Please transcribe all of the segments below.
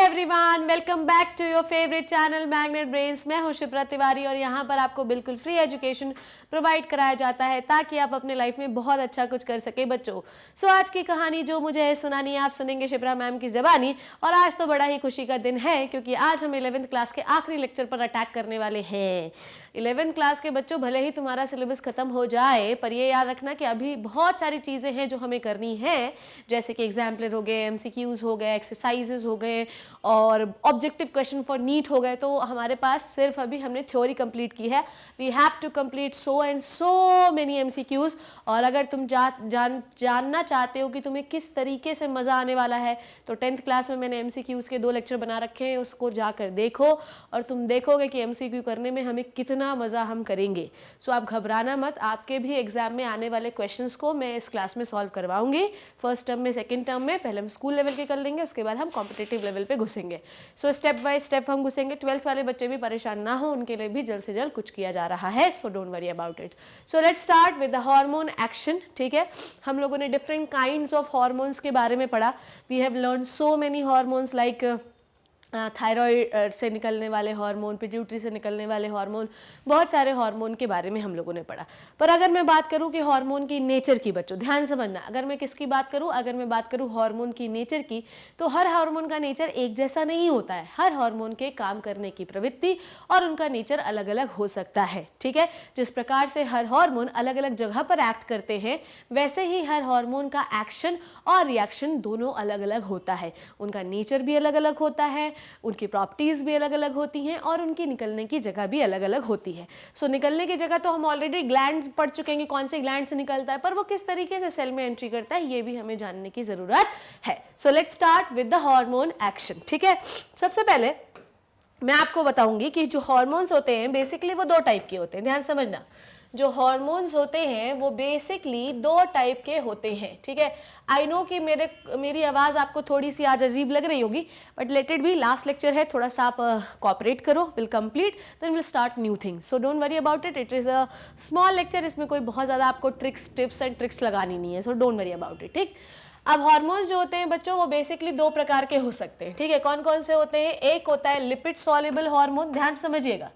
Everyone, welcome back to your favourite channel magnet brains. मैं हूं शिप्रा तिवारी और यहाँ पर आपको बिल्कुल फ्री एजुकेशन प्रोवाइड कराया जाता है ताकि आप अपने लाइफ में बहुत अच्छा कुछ कर सके बच्चों। सो आज की कहानी जो मुझे है सुनानी है आप सुनेंगे शिप्रा मैम की ज़बानी। और आज तो बड़ा ही खुशी का दिन है क्योंकि आज हम 11th क्लास के आखिरी लेक्चर पर अटैक करने वाले हैं। 11th क्लास के बच्चों, भले ही तुम्हारा सिलेबस खत्म हो जाए पर ये याद रखना कि अभी बहुत सारी चीज़ें हैं जो हमें करनी है, जैसे कि एग्जाम्पलर हो गए, MCQs हो गए, एक्सरसाइजेज हो गए और ऑब्जेक्टिव क्वेश्चन फॉर नीट हो गए। तो हमारे पास सिर्फ अभी हमने थ्योरी कंप्लीट की है। We have to complete so and so many MCQs। और अगर तुम जानना चाहते हो कि तुम्हें किस तरीके से मज़ा आने वाला है तो 10th क्लास में मैंने MCQs के 2 लेक्चर बना रखे हैं, उसको जाकर देखो और तुम देखोगे कि MCQ करने में हमें कितना मज़ा हम करेंगे। सो आप घबराना मत, आपके भी एग्जाम में आने वाले क्वेश्चंस को मैं इस क्लास में सॉल्व करवाऊंगी। फर्स्ट टर्म में, सेकेंड टर्म में। पहले हम स्कूल लेवल के कर लेंगे, उसके बाद हम कॉम्पिटिटिव लेवल पे घुसेंगे। सो स्टेप बाय स्टेप हम घुसेंगे। 12th वाले बच्चे भी परेशान ना हो, उनके लिए भी जल्द से जल्द कुछ किया जा रहा है। सो don't worry about it. So let's start with the hormone action. ठीक है, हम लोगों ने डिफरेंट काइंड्स ऑफ हार्मोन्स के बारे में पढ़ा। We have learn so many hormones like thyroid से निकलने वाले हार्मोन, पिट्यूटरी से निकलने वाले हार्मोन, बहुत सारे हार्मोन के बारे में हम लोगों ने पढ़ा। पर अगर मैं बात करूं कि हार्मोन की नेचर की, बच्चों ध्यान समझना, अगर मैं किसकी बात करूं, अगर मैं बात करूं हार्मोन की नेचर की, तो हर हार्मोन का नेचर एक जैसा नहीं होता है। हर हार्मोन के काम करने की प्रवृत्ति और उनका नेचर अलग अलग हो सकता है। ठीक है, जिस प्रकार से हर हार्मोन अलग अलग जगह पर एक्ट करते हैं, वैसे ही हर हार्मोन का एक्शन और रिएक्शन दोनों अलग अलग होता है। उनका नेचर भी अलग अलग होता है, उनकी प्रॉपर्टीज भी अलग अलग होती हैं और उनकी निकलने की जगह भी अलग अलग होती है। सो निकलने की जगह तो हम ऑलरेडी ग्लैंड पढ़ चुके हैं, कौन से ग्लैंड से निकलता है, पर वो किस तरीके से सेल में एंट्री करता है ये भी हमें जानने की जरूरत है। So let's start with the hormone action. ठीक है, सबसे पहले मैं आपको बताऊंगी कि जो हार्मोन्स होते हैं बेसिकली वो 2 टाइप के होते हैं। ध्यान समझना, जो हार्मोन्स होते हैं वो बेसिकली 2 टाइप के होते हैं। ठीक है, आई नो कि मेरी आवाज़ आपको थोड़ी सी आज अजीब लग रही होगी, but let it be, last lecture है, थोड़ा सा आप कॉपरेट करो, will complete then will start new things. So don't worry about it, it is a small lecture, इसमें कोई बहुत ज़्यादा आपको टिप्स एंड ट्रिक्स लगानी नहीं है। सो डोंट वरी अबाउट इट। ठीक, अब हार्मोन्स जो होते हैं बच्चों वो बेसिकली 2 प्रकार के हो सकते हैं। ठीक है, कौन कौन से होते हैं? एक होता है लिपिड सॉल्युबल हार्मोन, ध्यान समझिएगा।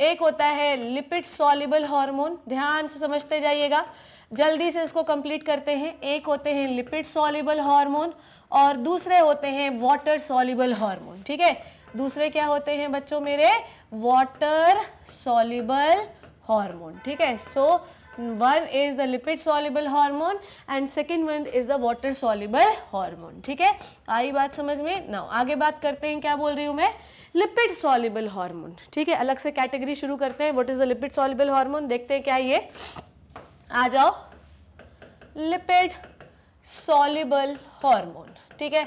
एक होता है लिपिड सॉल्युबल हार्मोन, ध्यान से समझते जाइएगा, जल्दी से इसको कंप्लीट करते हैं। एक होते हैं लिपिड सॉल्युबल हार्मोन और दूसरे होते हैं वाटर सॉल्युबल हार्मोन। ठीक है, दूसरे क्या होते हैं बच्चों मेरे? Water soluble hormone. ठीक है, सो one is the lipid soluble hormone and second one is the water soluble hormone। ठीक है, आई बात समझ में? नाउ आगे बात करते हैं, क्या बोल रही हूँ मैं? Lipid soluble hormone. ठीक है, अलग से कैटेगरी शुरू करते हैं। What is the lipid soluble hormone? देखते हैं क्या ये, आ जाओ। Lipid soluble hormone. ठीक है,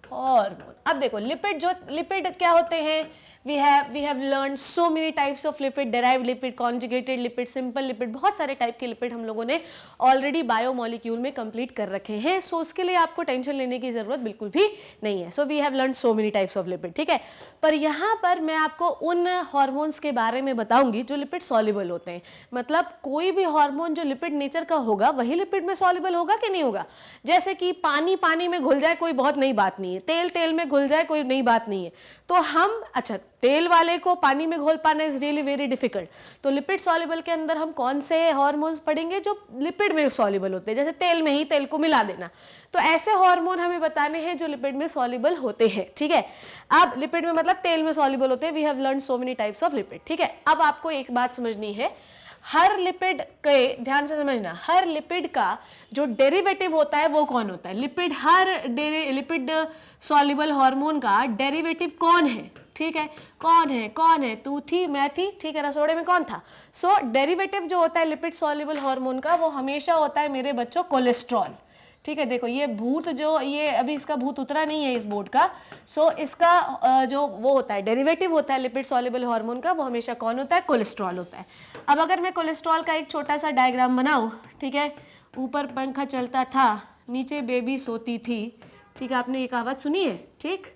हार्मोन। अब देखो लिपिड क्या होते हैं? we have learned so many types of lipid, derived lipid, conjugated lipid, simple lipid, बहुत सारे टाइप के लिपिड हम लोगों ने ऑलरेडी बायोमोलिक्यूल में कंप्लीट कर रखे हैं। सो उसके लिए आपको टेंशन लेने की जरूरत बिल्कुल भी नहीं है। So we have learn so many types of lipid. ठीक है, पर यहाँ पर मैं आपको उन हार्मोन्स के बारे में बताऊंगी जो लिपिड सॉल्युबल होते हैं। मतलब कोई भी हार्मोन जो लिपिड नेचर का होगा वही लिपिड में सॉल्युबल होगा कि नहीं होगा। जैसे कि पानी में घुल जाए कोई बहुत नई बात नहीं है, तेल में घुल जाए कोई नई बात नहीं है। तो हम, अच्छा, तेल वाले को पानी में घोल पाना इज रियली वेरी डिफिकल्ट। तो लिपिड सॉल्युबल के अंदर हम कौन से हार्मोन्स पढ़ेंगे? जो लिपिड में सॉल्युबल होते हैं, जैसे तेल में ही तेल को मिला देना। तो ऐसे हार्मोन हमें बताने हैं जो लिपिड में सॉल्युबल होते हैं। ठीक है, अब लिपिड में मतलब तेल में सॉल्युबल होते हैं। We have learn so many types of lipid. ठीक है, अब आपको एक बात समझनी है, हर लिपिड के, ध्यान से समझना, हर लिपिड का जो डेरिवेटिव होता है वो कौन होता है? लिपिड सॉल्युबल हार्मोन का डेरिवेटिव कौन है? ठीक है, कौन है? तू थी, मैं थी। ठीक है, रसोड़े में कौन था? सो डेरिवेटिव जो होता है लिपिड सॉल्युबल हार्मोन का वो हमेशा होता है मेरे बच्चों कोलेस्ट्रॉल। ठीक है, देखो ये भूत जो, ये अभी इसका भूत उतरा नहीं है इस बोर्ड का। सो इसका जो वो होता है डेरिवेटिव होता है लिपिड सॉल्युबल हार्मोन का, वो हमेशा कौन होता है? कोलेस्ट्रॉल होता है। अब अगर मैं कोलेस्ट्रॉल का एक छोटा सा डायग्राम बनाऊं, ठीक है, ऊपर पंखा चलता था, नीचे बेबी सोती थी। ठीक है, आपने ये कहावत सुनी है? ठीक,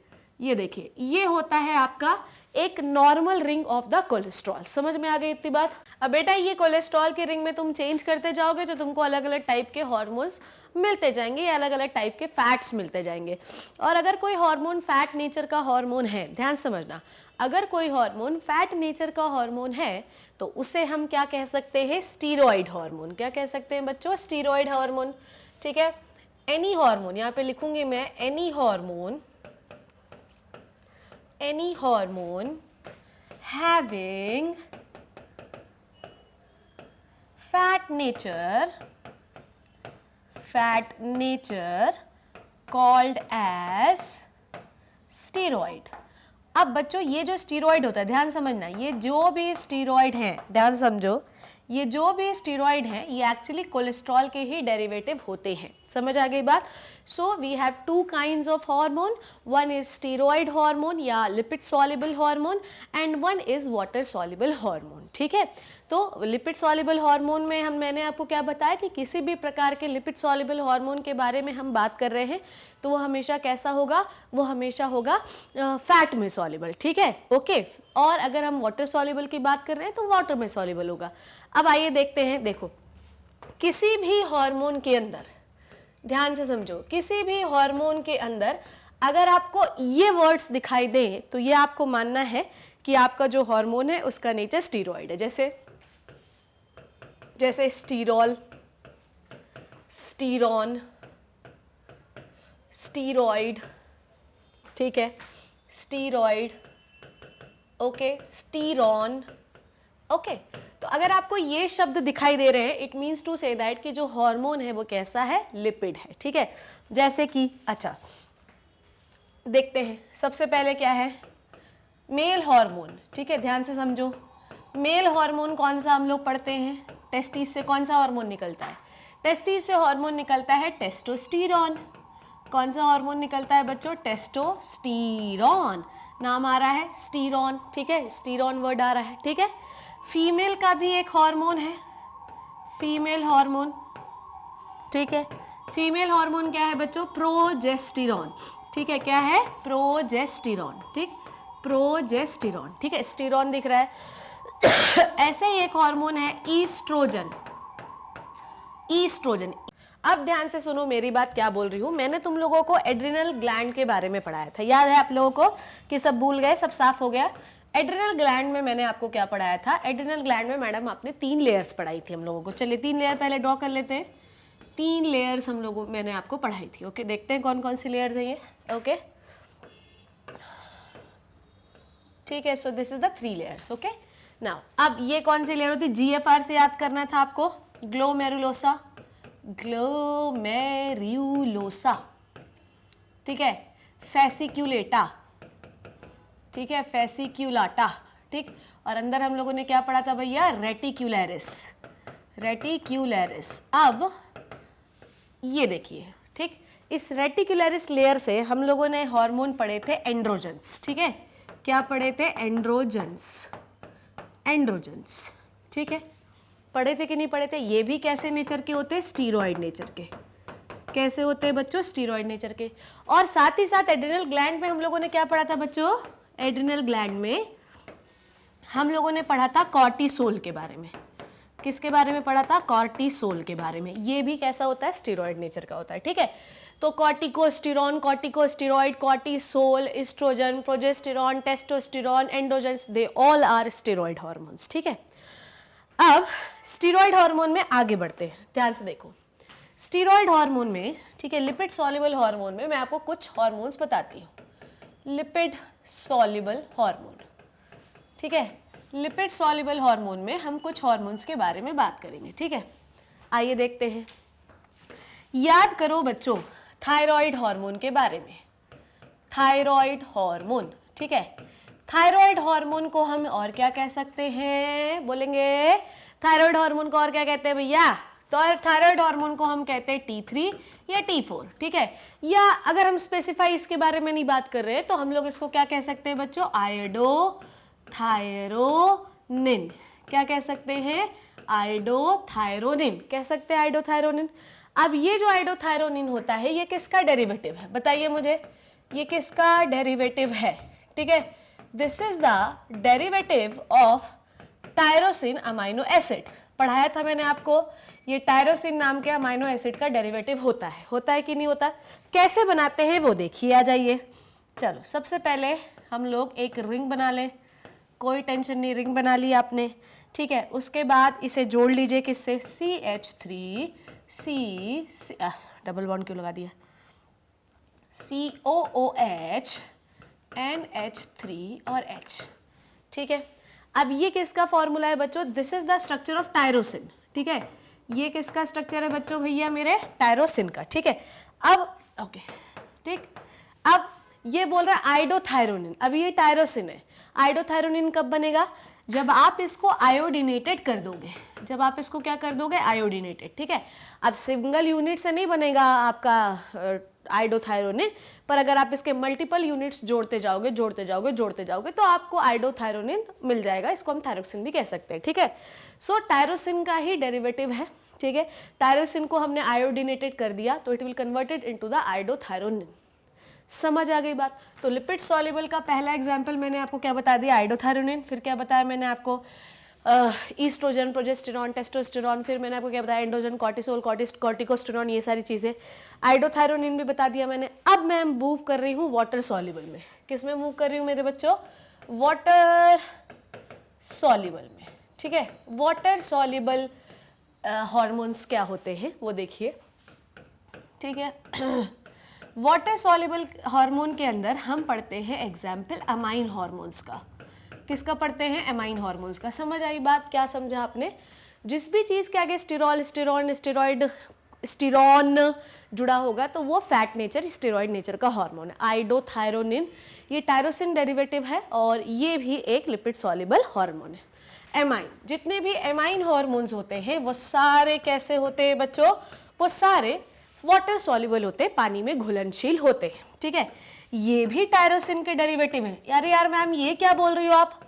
ये देखिए, ये होता है आपका एक normal ring of the cholesterol. समझ में आ गई इतनी बात? अब बेटा ये कोलेस्ट्रॉल की रिंग में तुम चेंज करते जाओगे तो तुमको अलग अलग टाइप के हार्मोन्स मिलते जाएंगे, ये अलग अलग टाइप के फैट्स मिलते जाएंगे। और अगर कोई हार्मोन फैट नेचर का हार्मोन है, ध्यान समझना, अगर कोई हार्मोन फैट नेचर का हार्मोन है तो उसे हम क्या कह सकते हैं, स्टीरॉयड हार्मोन। क्या कह सकते हैं बच्चों, स्टीरॉयड हार्मोन। ठीक है, एनी हार्मोन, यहाँ पे लिखूंगी मैं any hormone having fat nature called as steroid। अब बच्चों ये जो स्टीरॉयड होता है, ध्यान समझना, ये जो भी स्टीरॉयड है, ध्यान समझो, ये जो भी स्टीरॉयड है ये एक्चुअली कोलेस्ट्रॉल के ही डेरिवेटिव होते हैं। समझ आ गई बात। So we have two kinds of hormone, one is steroid hormone या lipid soluble hormone and one is water soluble hormone. ठीक है, तो लिपिड सॉल्युबल हार्मोन में मैंने आपको क्या बताया कि किसी भी प्रकार के लिपिड सॉल्युबल हार्मोन के बारे में हम बात कर रहे हैं तो वो हमेशा कैसा होगा, वो हमेशा होगा फैट में सॉल्युबल। ठीक है, ओके। और अगर हम वाटर सॉल्युबल की बात कर रहे हैं तो वाटर में सॉल्युबल होगा। अब आइए देखते हैं, देखो किसी भी हार्मोन के अंदर, ध्यान से समझो, किसी भी हार्मोन के अंदर अगर आपको ये वर्ड्स दिखाई दें तो ये आपको मानना है कि आपका जो हार्मोन है उसका नेचर स्टीरॉयड है। जैसे स्टीरॉल, स्टीरॉन, स्टीरॉयड, ठीक है, स्टीरॉयड, ओके, स्टीरॉन, ओके। तो अगर आपको ये शब्द दिखाई दे रहे हैं, it means to say that कि जो हार्मोन है वो कैसा है, लिपिड है। ठीक है, जैसे कि अच्छा देखते हैं, सबसे पहले क्या है, मेल हार्मोन। ठीक है, ध्यान से समझो, मेल हार्मोन कौन सा हम लोग पढ़ते हैं, टेस्टिस से कौन सा हार्मोन निकलता है, टेस्टिस से हार्मोन निकलता है टेस्टोस्टेरॉन। कौन सा हार्मोन निकलता है बच्चों, टेस्टोस्टेरॉन, नाम आ रहा है स्टीरॉन। ठीक है, स्टीरॉन वर्ड आ रहा है। ठीक है, फीमेल का भी एक हार्मोन है, फीमेल हार्मोन। ठीक है, फीमेल हार्मोन क्या है बच्चों, प्रोजेस्टेरॉन। ठीक है, क्या है, प्रोजेस्टेरॉन। ठीक, प्रोजेस्टेरॉन। ठीक है, स्टीरॉन दिख रहा है। ऐसे ही एक हार्मोन है ईस्ट्रोजन, ईस्ट्रोजन। अब ध्यान से सुनो मेरी बात, क्या बोल रही हूँ। मैंने तुम लोगों को एड्रिनल ग्लैंड के बारे में पढ़ाया था, याद है आप लोगों को कि सब भूल गए, सब साफ हो गया। एड्रिनल ग्लैंड में मैंने आपको क्या पढ़ाया था, एड्रिनल ग्लैंड में मैडम आपने 3 लेयर्स पढ़ाई थी हम लोगों को। चलिए 3 लेयर पहले ड्रॉ कर लेते हैं। 3 लेयर्स हम लोगों मैंने आपको पढ़ाई थी। ओके, देखते हैं कौन कौन सी लेयर्स हैं ये। ओके, ठीक है, सो this is the 3 layers. Okay, now अब ये कौन सी लेयर होती है, GFR से याद करना था आपको, ग्लोमेरुलोसा, ग्लोमेरुलोसा। ठीक है, फेसिक्यूलेटा, ठीक है, फेसिक्यूलाटा। ठीक, और अंदर हम लोगों ने क्या पढ़ा था भैया, रेटिक्यूलरिस, रेटिक्यूलरिस। अब ये देखिए, ठीक, इस रेटिक्यूलरिस लेयर से हम लोगों ने हार्मोन पढ़े थे एंड्रोजन्स। ठीक है, क्या पढ़े थे, एंड्रोजन्स, एंड्रोजन्स। ठीक है, पढ़े थे कि नहीं पढ़े थे। ये भी कैसे नेचर के होते हैं, स्टीरॉयड नेचर के। कैसे होते हैं बच्चों, स्टीरॉयड नेचर के। और साथ ही साथ एड्रिनल ग्लैंड में हम लोगों ने क्या पढ़ा था बच्चों, एड्रिनल ग्लैंड में हम लोगों ने पढ़ा था कॉर्टिसोल के बारे में। किसके बारे में पढ़ा था, कॉर्टिसोल के बारे में। ये भी कैसा होता है, स्टीरॉयड नेचर का होता है। ठीक है, तो corticosterone, corticosteroid, cortisol, estrogen, progesterone, testosterone, androgens, they all are steroid hormones. ठीक है, अब स्टीरॉयड हार्मोन में आगे बढ़ते हैं, ध्यान से देखो। स्टीरॉयड हार्मोन में, ठीक है, लिपिड सॉल्युबल हार्मोन में मैं आपको कुछ हार्मोन्स बताती हूँ। लिपिड सॉल्युबल हार्मोन, ठीक है, लिपिड सॉल्युबल हार्मोन में हम कुछ हार्मोन्स के बारे में बात करेंगे। ठीक है, आइए देखते हैं। याद करो बच्चों थायराइड हार्मोन के बारे में, थायराइड हार्मोन। ठीक है, थायराइड हार्मोन को हम और क्या कह सकते हैं, बोलेंगे थायराइड हार्मोन को और क्या कहते हैं भैया, तो थायराइड हार्मोन को हम कहते हैं T3 या T4। ठीक है, या अगर हम स्पेसिफाई इसके बारे में नहीं बात कर रहे तो हम लोग इसको क्या कह सकते हैं बच्चों, आयोडोथायरोनिन। क्या कह सकते हैं, आयोडोथायरोनिन कह सकते हैं, आयोडोथायरोनिन। अब ये जो आयोडोथायरोनिन होता है ये किसका डेरिवेटिव है, बताइए मुझे, ये किसका डेरिवेटिव है। ठीक है, this is the derivative of tyrosine amino acid. पढ़ाया था मैंने आपको, ये टायरोसिन नाम के अमाइनो एसिड का डेरिवेटिव होता है कि नहीं होता? कैसे बनाते हैं वो देखिए, आ जाइए। चलो सबसे पहले हम लोग एक रिंग बना लें, कोई टेंशन नहीं, रिंग बना ली आपने, ठीक है। उसके बाद इसे जोड़ लीजिए किससे? CH3 C डबल बॉन्ड क्यों लगा दिया? COOH NH3 और H, ठीक है। अब ये किसका फॉर्मूला है बच्चों? This is the structure of tyrosine, ठीक है। ये किसका स्ट्रक्चर है बच्चों? भैया मेरे टायरोसिन का, ठीक है। अब ओके, ठीक। अब ये बोल रहा है आइडोथायरोनिन, अब ये टायरोसिन है। आइडोथायरोनिन कब बनेगा? जब आप इसको आयोडिनेटेड कर दोगे, जब आप इसको क्या कर दोगे? आयोडिनेटेड, ठीक है। अब सिंगल यूनिट से नहीं बनेगा आपका आइडोथायरोनिन, पर अगर आप इसके मल्टीपल यूनिट्स जोड़ते जाओगे तो आपको आइडोथायरोनिन मिल जाएगा। इसको हम थायरोक्सिन भी कह सकते हैं, ठीक है। सो टायरोसिन का ही डेरिवेटिव है, ठीक है। टायरोसिन को हमने आयोडिनेटेड कर दिया तो it will converted into the iodothyronine. समझ आ गई बात? तो लिपिड सॉल्युबल का पहला एग्जाम्पल मैंने आपको क्या बता दिया? आइडोथायरोनिन। फिर क्या बताया मैंने आपको? Estrogen, progesterone, testosterone. फिर मैंने आपको क्या बताया? एंड्रोजन, कॉर्टिसोल, कॉर्टिकोस्टेरॉन, ये सारी चीज़ें। आइडोथायरोनिन भी बता दिया मैंने। अब मैं मूव कर रही हूँ वाटर सॉल्युबल में। किस में मूव कर रही हूँ मेरे बच्चों? वाटर सॉल्युबल में, ठीक है। वाटर सॉल्युबल हार्मोन्स क्या होते हैं वो देखिए, ठीक है। वाटर सॉल्युबल हार्मोन के अंदर हम पढ़ते हैं एग्जाम्पल अमाइन हार्मोन्स का। किसका पढ़ते हैं? अमाइन हार्मोन्स का। समझ आई बात? क्या समझा आपने? जिस भी चीज़ के आगे स्टेरॉल, स्टेरॉन, स्टेरॉइड, स्टेरॉन जुड़ा होगा तो वो फैट नेचर, स्टेरॉइड नेचर का हार्मोन है। आइडोथायरोनिन ये टायरोसिन डेरिवेटिव है और ये भी एक लिपिड सॉल्युबल हार्मोन है। एमाइन, जितने भी एमाइन हार्मोन्स होते हैं वो सारे कैसे होते हैं बच्चों? वो सारे वाटर सॉल्युबल होते हैं, पानी में घुलनशील होते हैं, ठीक है। ये भी टायरोसिन के डेरिवेटिव हैं। अरे यार मैम ये क्या बोल रही हो आप?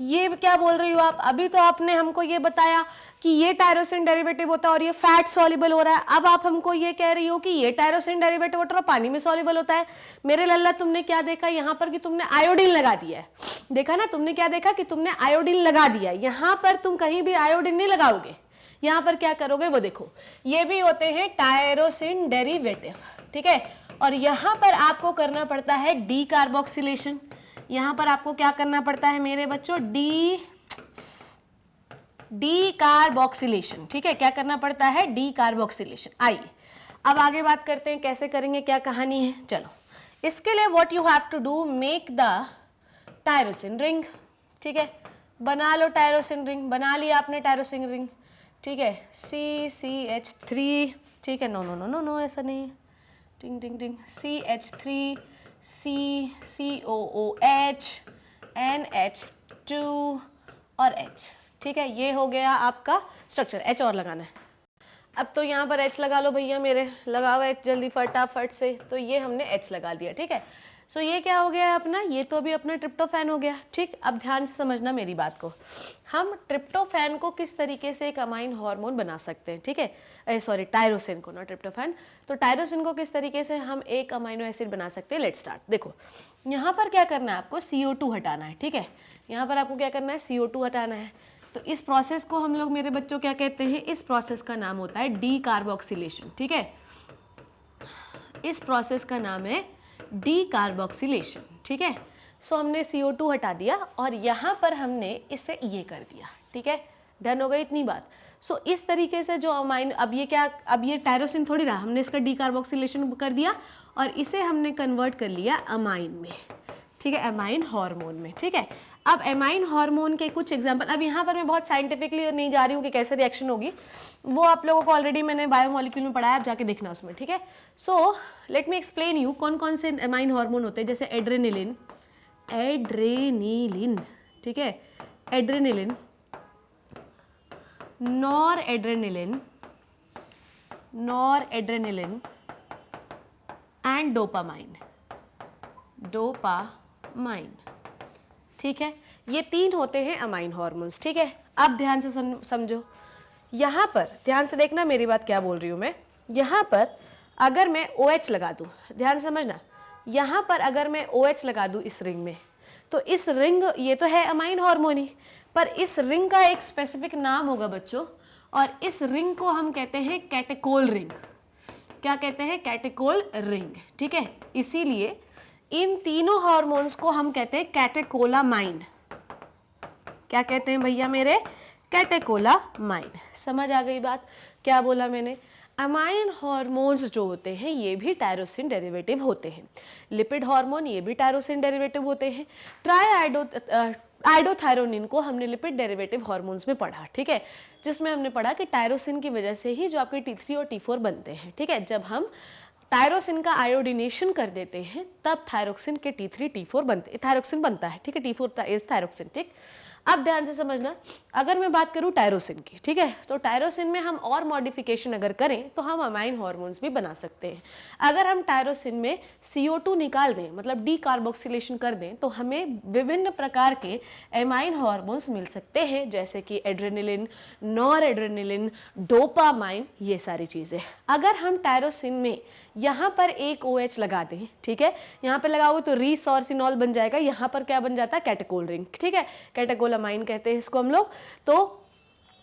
ये क्या बोल रही हो आप? अभी तो आपने हमको ये बताया कि ये टायरोसिन डेरिवेटिव होता है और ये फैट सॉल्युबल हो रहा है। अब आप हमको ये कह रही हो कि ये टायरोसिन डेरिवेटिव होता है और पानी में सॉल्युबल होता है। मेरे लल्ला तुमने क्या देखा यहाँ पर? कि तुमने आयोडीन लगा दिया है। देखा ना, तुमने क्या देखा? कि तुमने आयोडीन लगा दिया है। यहाँ पर तुम कहीं भी आयोडीन नहीं लगाओगे, यहाँ पर क्या करोगे वो देखो। ये भी होते हैं टायरोसिन डेरिवेटिव, ठीक है। और यहाँ पर आपको करना पड़ता है डी कार्बोक्सिलेशन। यहाँ पर आपको क्या करना पड़ता है मेरे बच्चों? डी कार्बोक्सिलेशन, ठीक है। क्या करना पड़ता है? D carboxylation. आइए अब आगे बात करते हैं कैसे करेंगे, क्या कहानी है। चलो इसके लिए what you have to do, make the tyrosine ring, ठीक है। बना लो टायरोसिन रिंग। बना लिया आपने टायरोसिन रिंग, ठीक है। CCH3, ठीक है। No no no no no, ऐसा नहीं है। टिंग टिंग टिंग। CH3 COOH NH2 और H, ठीक है। ये हो गया आपका स्ट्रक्चर। H और लगाना है। अब तो यहाँ पर H लगा लो भैया मेरे, लगाओ H जल्दी फटाफट से। तो ये हमने H लगा दिया, ठीक है। सो ये क्या हो गया अपना? ये तो अभी अपना ट्रिप्टोफैन हो गया, ठीक। अब ध्यान से समझना मेरी बात को। हम ट्रिप्टोफैन को किस तरीके से एक अमाइन हार्मोन बना सकते हैं, ठीक है। सॉरी, टायरोसिन को, ना ट्रिप्टोफैन। तो टायरोसिन को किस तरीके से हम एक अमाइनो एसिड बना सकते हैं? Let's start. देखो यहाँ पर क्या करना है आपको? CO2 हटाना है, ठीक है। यहाँ पर आपको क्या करना है? CO2 हटाना है। तो इस प्रोसेस को हम लोग मेरे बच्चों क्या कहते हैं? इस प्रोसेस का नाम होता है डी कार्बोक्सिलेशन, ठीक है। इस प्रोसेस का नाम है डी कार्बोक्सिलेशन, ठीक है। सो हमने CO2 हटा दिया और यहाँ पर हमने इसे ये कर दिया, ठीक है। डन हो गई इतनी बात। सो इस तरीके से जो अमाइन, अब ये क्या, अब ये टायरोसिन थोड़ी रहा, हमने इसका डी कार्बोक्सिलेशन कर दिया और इसे हमने कन्वर्ट कर लिया अमाइन में, ठीक है, अमाइन हार्मोन में, ठीक है। अब एमाइन हार्मोन के कुछ एग्जांपल, अब यहाँ पर मैं बहुत साइंटिफिकली नहीं जा रही हूँ कि कैसे रिएक्शन होगी, वो आप लोगों को ऑलरेडी मैंने बायोमोलिक्यूल में पढ़ाया, आप जाके देखना उसमें, ठीक है। So let me explain you कौन कौन से एमाइन हार्मोन होते हैं। जैसे एड्रेनिलिन, ठीक है, एड्रेनिलिन, नॉर एड्रेनिलिन एंड डोपामाइन, ठीक है। ये तीन होते हैं अमाइन हार्मोन्स, ठीक है। अब ध्यान से समझो, यहाँ पर ध्यान से देखना मेरी बात क्या बोल रही हूँ मैं। यहाँ पर अगर मैं OH लगा दूँ, ध्यान समझना, यहाँ पर अगर मैं OH लगा दूँ इस रिंग में, तो इस रिंग, ये तो है अमाइन हार्मोन ही, पर इस रिंग का एक स्पेसिफिक नाम होगा बच्चों, और इस रिंग को हम कहते हैं कैटेकोल रिंग। क्या कहते हैं? कैटेकोल रिंग, ठीक है। इसीलिए इन तीनों हार्मोन्स को हम कहते हैं कैटेकोलामाइन। क्या कहते हैं भैया मेरे? कैटेकोलामाइन। समझ आ गई बात? क्या बोला मैंने? अमाइन हार्मोन्स जो होते हैं ये भी टायरोसिन डेरिवेटिव होते हैं। लिपिड हार्मोन ये भी टायरोसिन डेरिवेटिव होते हैं। आइडोथायरोनिन को हमने लिपिड डेरिवेटिव हार्मोन्स में पढ़ा, ठीक है, जिसमें हमने पढ़ा कि टायरोसिन की वजह से ही जो आपके T3 और T4 बनते हैं, ठीक है। जब हम टायरोसिन का आयोडिनेशन कर देते हैं तब थायरोक्सिन के T3 T4 बनते, थायरोक्सिन बनता है, ठीक है। T4 इज थायरोक्सिन, ठीक। अब ध्यान से समझना, अगर मैं बात करूं टायरोसिन की, ठीक है, तो टायरोसिन में हम और मॉडिफिकेशन अगर करें तो हम अमाइन हार्मोन्स भी बना सकते हैं। अगर हम टायरोसिन में CO2 निकाल दें, मतलब डीकार्बोक्सिलेशन कर दें, तो हमें विभिन्न प्रकार के एमाइन हार्मोन्स मिल सकते हैं, जैसे कि एड्रेनलिन, नॉर एड्रेनलिन, डोपामाइन, ये सारी चीज़ें। अगर हम टायरोसिन में यहाँ पर एक OH लगा दें, ठीक है, यहाँ पर लगाओगे तो रीसोर्सिनॉल बन जाएगा, यहाँ पर क्या बन जाता है? कैटेकोल रिंग, ठीक है, कैटेकोलामाइन कहते हैं इसको हम लोग। तो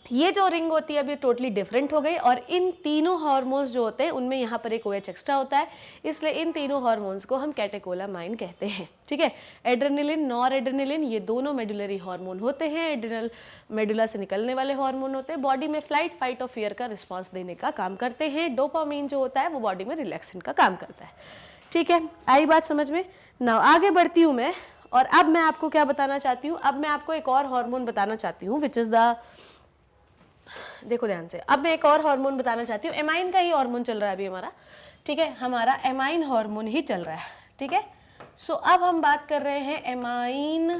ये जो रिंग होती है अभी टोटली डिफरेंट हो गई, और इन तीनों हार्मोन्स जो होते हैं उनमें यहाँ पर एक OH एक्स्ट्रा होता है, इसलिए इन तीनों हार्मोन्स को हम कैटेकोलामाइन कहते हैं, ठीक है। एड्रेनलिन, नॉर एड्रेनलिन, ये दोनों मेडुलरी हार्मोन होते हैं, एड्रिनल मेडुला से निकलने वाले हार्मोन होते हैं, बॉडी में फ्लाइट, फाइट और फियर का रिस्पॉन्स देने का काम करते हैं। डोपामीन जो होता है वो बॉडी में रिलैक्सेंट का काम करता है, ठीक है। आई बात समझ में? नाउ आगे बढ़ती हूँ मैं, और अब मैं आपको क्या बताना चाहती हूँ? अब मैं आपको एक और हार्मोन बताना चाहती हूँ, विच इज द, देखो ध्यान से, अब मैं एक और हार्मोन बताना चाहती हूँ। एमाइन का ही हार्मोन चल रहा है अभी हमारा, ठीक है, हमारा एमाइन हार्मोन ही चल रहा है, ठीक है। सो अब हम बात कर रहे हैं एमाइन